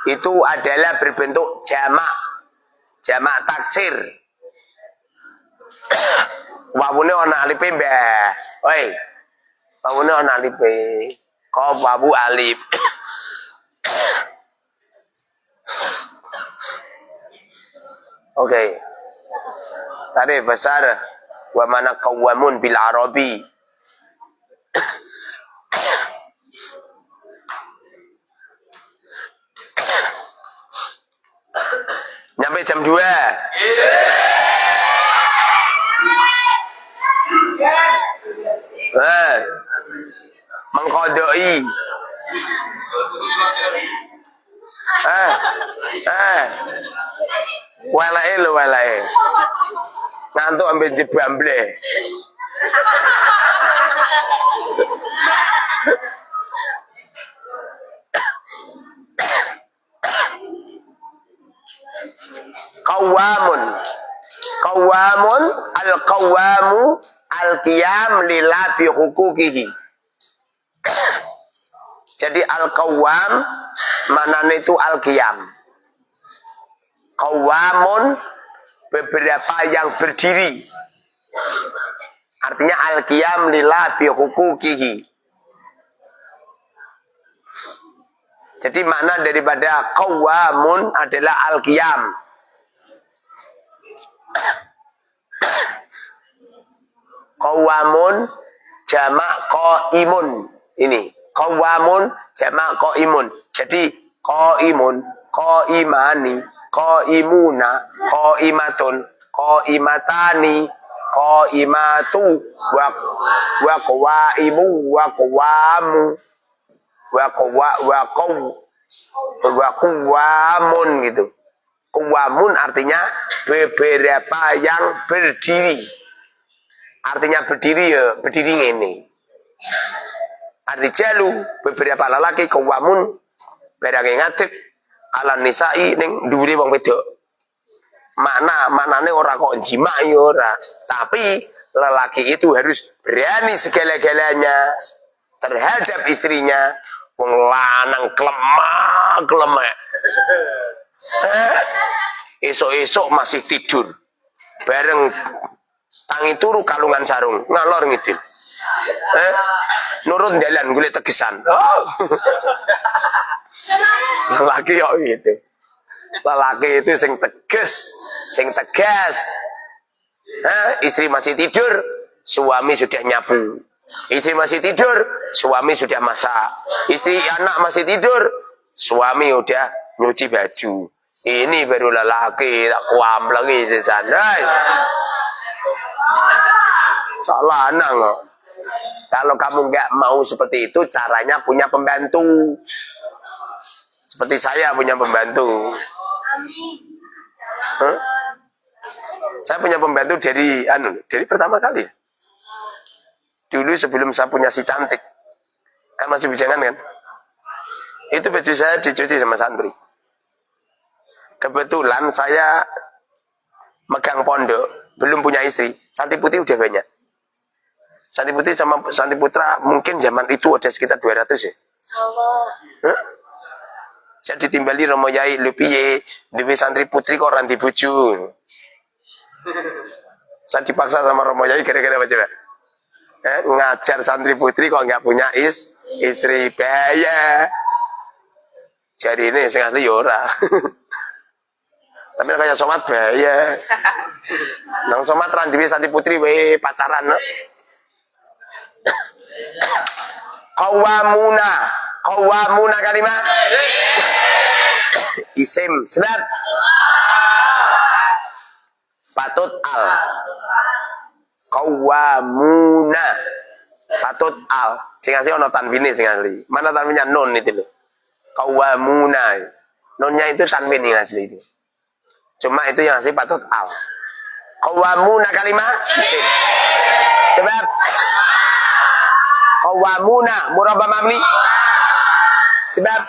Itu adalah berbentuk jamak taksir. Wawune ana alife, Mbah. Oi. Wawune ana alife. Qawabu alif. Oke. Tadi besar wa mana qawwamun bil arabi. Nyampe jam 2. Mengkodoi. Walai. Ngantuk ambil jebamble. Qawwamun al-qawwamu al-qiyam lillah bi huquqihi. Jadi al-qawwam maknanya itu al-qiyam. Qawwamun beberapa yang berdiri. Artinya al-qiyam lillah bi huquqihi. Jadi makna daripada qawwamun adalah al-qiyam. Qawwamun jamak qaimun. Ini qawwamun jamak qaimun. Jadi qaimun, qaimani, qaimuna, qaimatun, qaimatani, qaimatu, wa qawaimu, wa qawamu, wa qawamun gitu. Qawamun artinya beberapa yang berdiri. Artinya berdiri ya, berdiri ini. Ar-rijalu beberapa lelaki qawamun barang ngadeg ala nisa'i ning dhuwure wong wedok. Maknane ora kok jima ya ora, tapi lelaki itu harus berani segala-galanya terhadap istrinya. Wong lanang klemak. Esok-esok masih tidur. Bareng tangi turu kalungan sarung, ngalor ngidul. Nurut jalan golek tegesan. Lelaki kok gitu. Lelaki itu sing tegas. Istri masih tidur, suami sudah nyapu. Istri masih tidur, suami sudah masak. Istri anak masih tidur, suami udah nyuci baju. Ini baru lelaki, tak kuam lagi sesan. Salah nang. Kalau kamu nggak mau seperti itu, caranya punya pembantu. Seperti saya punya pembantu. Huh? Saya punya pembantu dari pertama kali. Dulu sebelum saya punya si cantik. Kan masih bujangan kan? Itu baju saya dicuci sama santri. Kebetulan saya megang pondok, belum punya istri. Santri putih udah banyak. Santri putih sama santri putra mungkin zaman itu ada sekitar 200 ya. Huh? Saya ditimbali Romo Yai Lupiye, Dewi santri putri kok orang dibuju. Saya dipaksa sama Romo Yai gara-gara apa coba? Ngajar santri putri kok nggak punya istri bahaya. Jadi ini sing asli ora. Tapi kayak somat bahaya. Nang somat randiwi santri putri we pacaran no. Qawwamuna kalimah isim sebab patut al. Qawwamuna patut al. Sing asli ono tanwine sing asli. Mana tanwinnya nun itu lho. Qawwamuna. Nunnya itu tanwin yang asli itu. Cuma itu yang asli patut al. Qawwamuna kalimah isim. Sebab qawwamuna murabba mabni. Sebab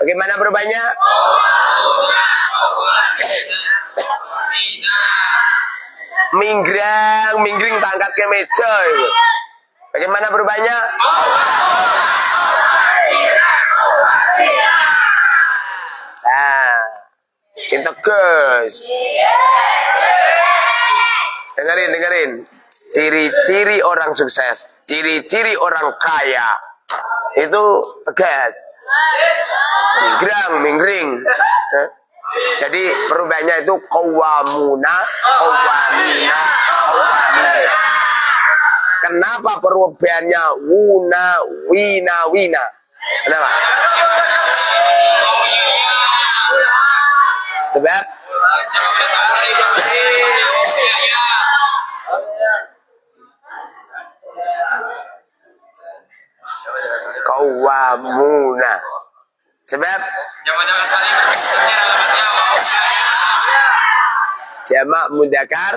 bagaimana berubahnya? Minggring tangkat ke meja. Bagaimana berubahnya? Nah, cinta Gus. Dengerin. Ciri-ciri orang sukses, ciri-ciri orang kaya itu tegas, minggring. Jadi perubahannya itu qawwamuna. Kenapa perubahannya wina? Kenapa? Sebab qawwamuna. Sebab jamak mudzakkar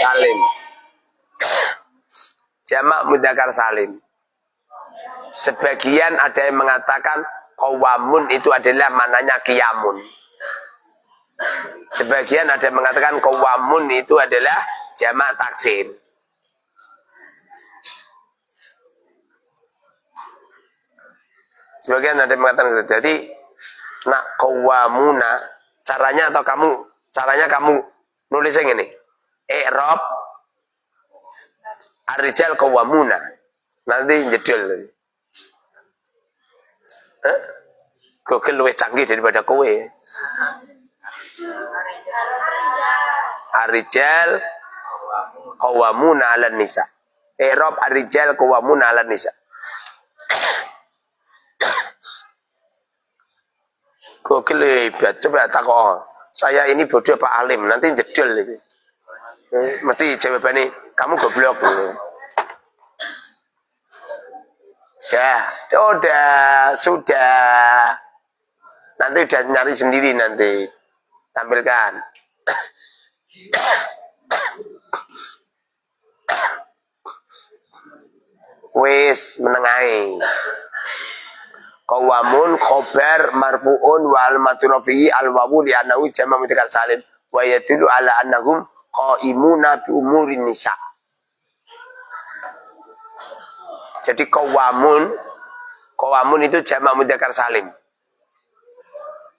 salim. Jamak mudzakkar salim. Sebagian ada yang mengatakan qawwamun itu adalah mananya qiyamun. Sebagian ada yang mengatakan qawwamun itu adalah jamak taksir. Sebagian ada yang mengatakan gitu. Jadi nak qawwamuna caranya kamu nulisnya gini. I'rab ar-rijal qawwamuna. Nanti jedul. Google lebih canggih daripada kowe. Ar-rijal qawwamuna 'alan nisa. I'rab ar-rijal qawwamuna 'alan nisa. Google hebat, coba takok. Saya ini bodoh Pak Alim, nanti jedul itu. Mesti jawabannya kamu goblok. Sudah. Nanti udah nyari sendiri nanti. Tampilkan. Wis menengai. Qawwamun khobar marfu'un wa al-matu rafi'i al-wawu li annahu jama' mudzakkar salim wa yadullu ala annahum qa'imuna bi umurin nisa. Jadi qawwamun itu jama' mudzakkar salim.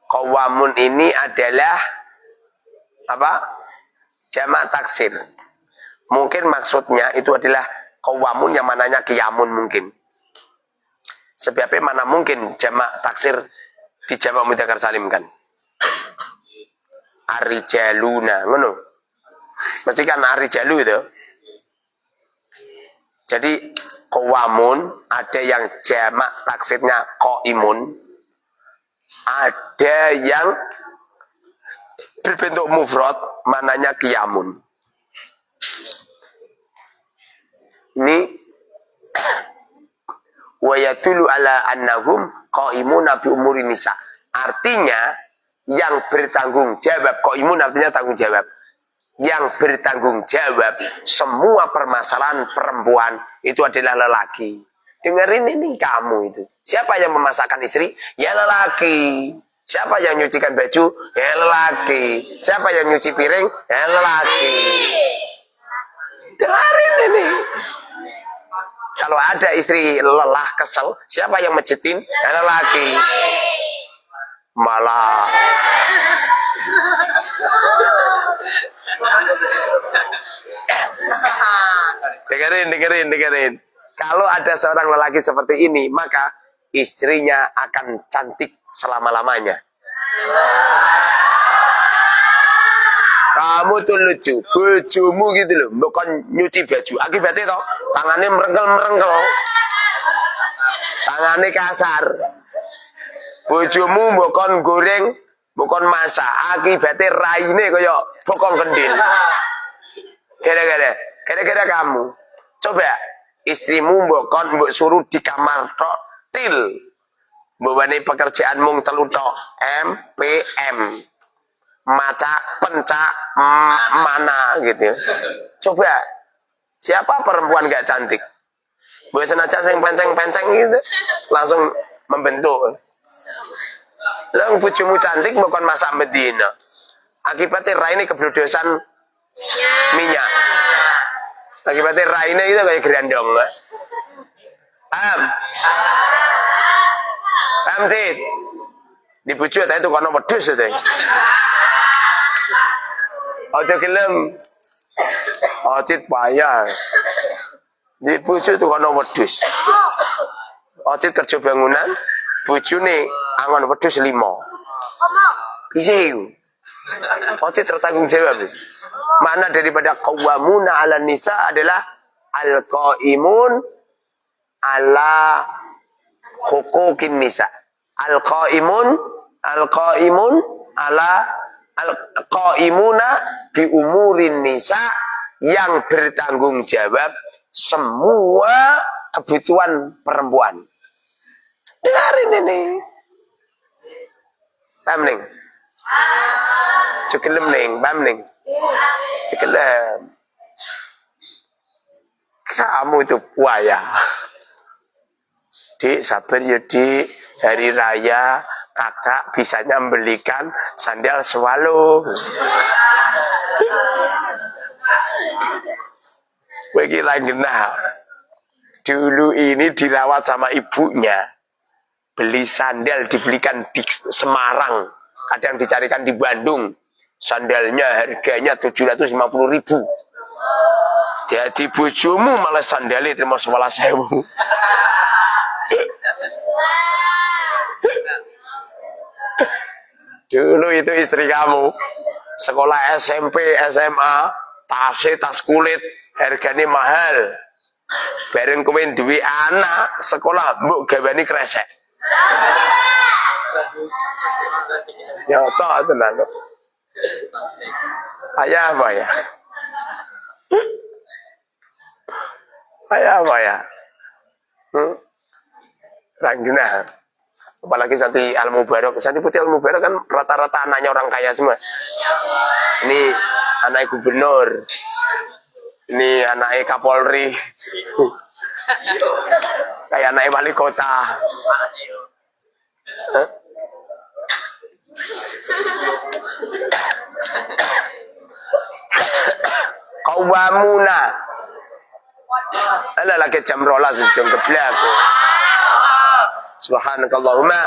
Qawwamun ini adalah apa? Jama' taksir. Mungkin maksudnya itu adalah qawwamun yang mananya qiyamun mungkin. Sebabnya mana mungkin jamak taksir di jamak mudzakkar salim kan? Ar-rijaluna, ngono. Berarti kan ar-rijalu itu. Jadi qawwamun ada yang jamak taksirnya qaimun, ada yang berbentuk mufrad mananya qiyamun. Ini wa yadullu ala annahum qaimuna bi umuri nisa. Artinya yang bertanggung jawab, qaimun artinya tanggung jawab. Yang bertanggung jawab semua permasalahan perempuan itu adalah lelaki. Dengerin ini kamu itu. Siapa yang memasakkan istri? Ya lelaki. Siapa yang nyucikan baju? Ya lelaki. Siapa yang nyuci piring? Ya lelaki. Dengerin ini. Kalau ada istri lelah, kesel, siapa yang mejetin? Ya lelaki. Malah dengerin. Kalau ada seorang lelaki seperti ini, maka istrinya akan cantik selama-lamanya. Kamu tuh lucu, bojomu gitu loh, bukan nyuci baju. Akibatnya toh, tangannya merengkel. Tangannya kasar. Bojomu bukan goreng, bukan masak. Akibatnya raine kaya bokong kendil. Gara-gara kamu. Coba istrimu mbok suruh di kamar tok til. Mbokane pekerjaan mung telu tok, MPM. Maca, pencak, mana gitu. Coba siapa perempuan gak cantik? Bosan aja sing penceng-penceng gitu, langsung membentuk. Lang bojomu cantik bukan masak medina. Akibatnya raine keblodosan minyak. Akibatnya raine itu kayak gerandong. Paham sih? Di bojo ta itu kono wedhus itu. Aja gelem. Ocit bayar. Di bojo itu kono wedhus. Ocit kerja bangunan, bojone angon wedhus 5. Piye iku? Ocit tertanggung jawab. Mana daripada qawwamuna 'alan nisa adalah al-qaimun ala huquqin nisa. Al-qaimun ala al-qaimuna bi umurin nisa, yang bertanggung jawab semua kebutuhan perempuan. Dengarin ini. Paham ning? Cukelem ning, paham ning? Cukelem. Kamu itu buaya. Dik, sabar ya dik. Hari raya kakak bisanya membelikan sandal swallow. Bagi langgena. Dulu ini dirawat sama ibunya. Beli sandal dibelikan di Semarang. Kadang dicarikan di Bandung. Sandalnya harganya 750.000. Jadi bojomu malah sandalnya terima 11.000. Dulu itu istri kamu sekolah SMP, SMA, tas kulit harganya mahal. Bareng kowe duwe anak sekolah mbok gaweni kresek. Ya tak tenan. Ayah apa ya? Ayah apa ya? Langgena. Apalagi Santi Al-Mubarak. Santi Putih Al-Mubarak kan rata-rata anaknya orang kaya semua. Ini anak gubernur. Ini anak Kapolri. Kayak anak wali kota. Qawwamuna. Ala lagi jam 12 jam keblak. Subhanakallahumma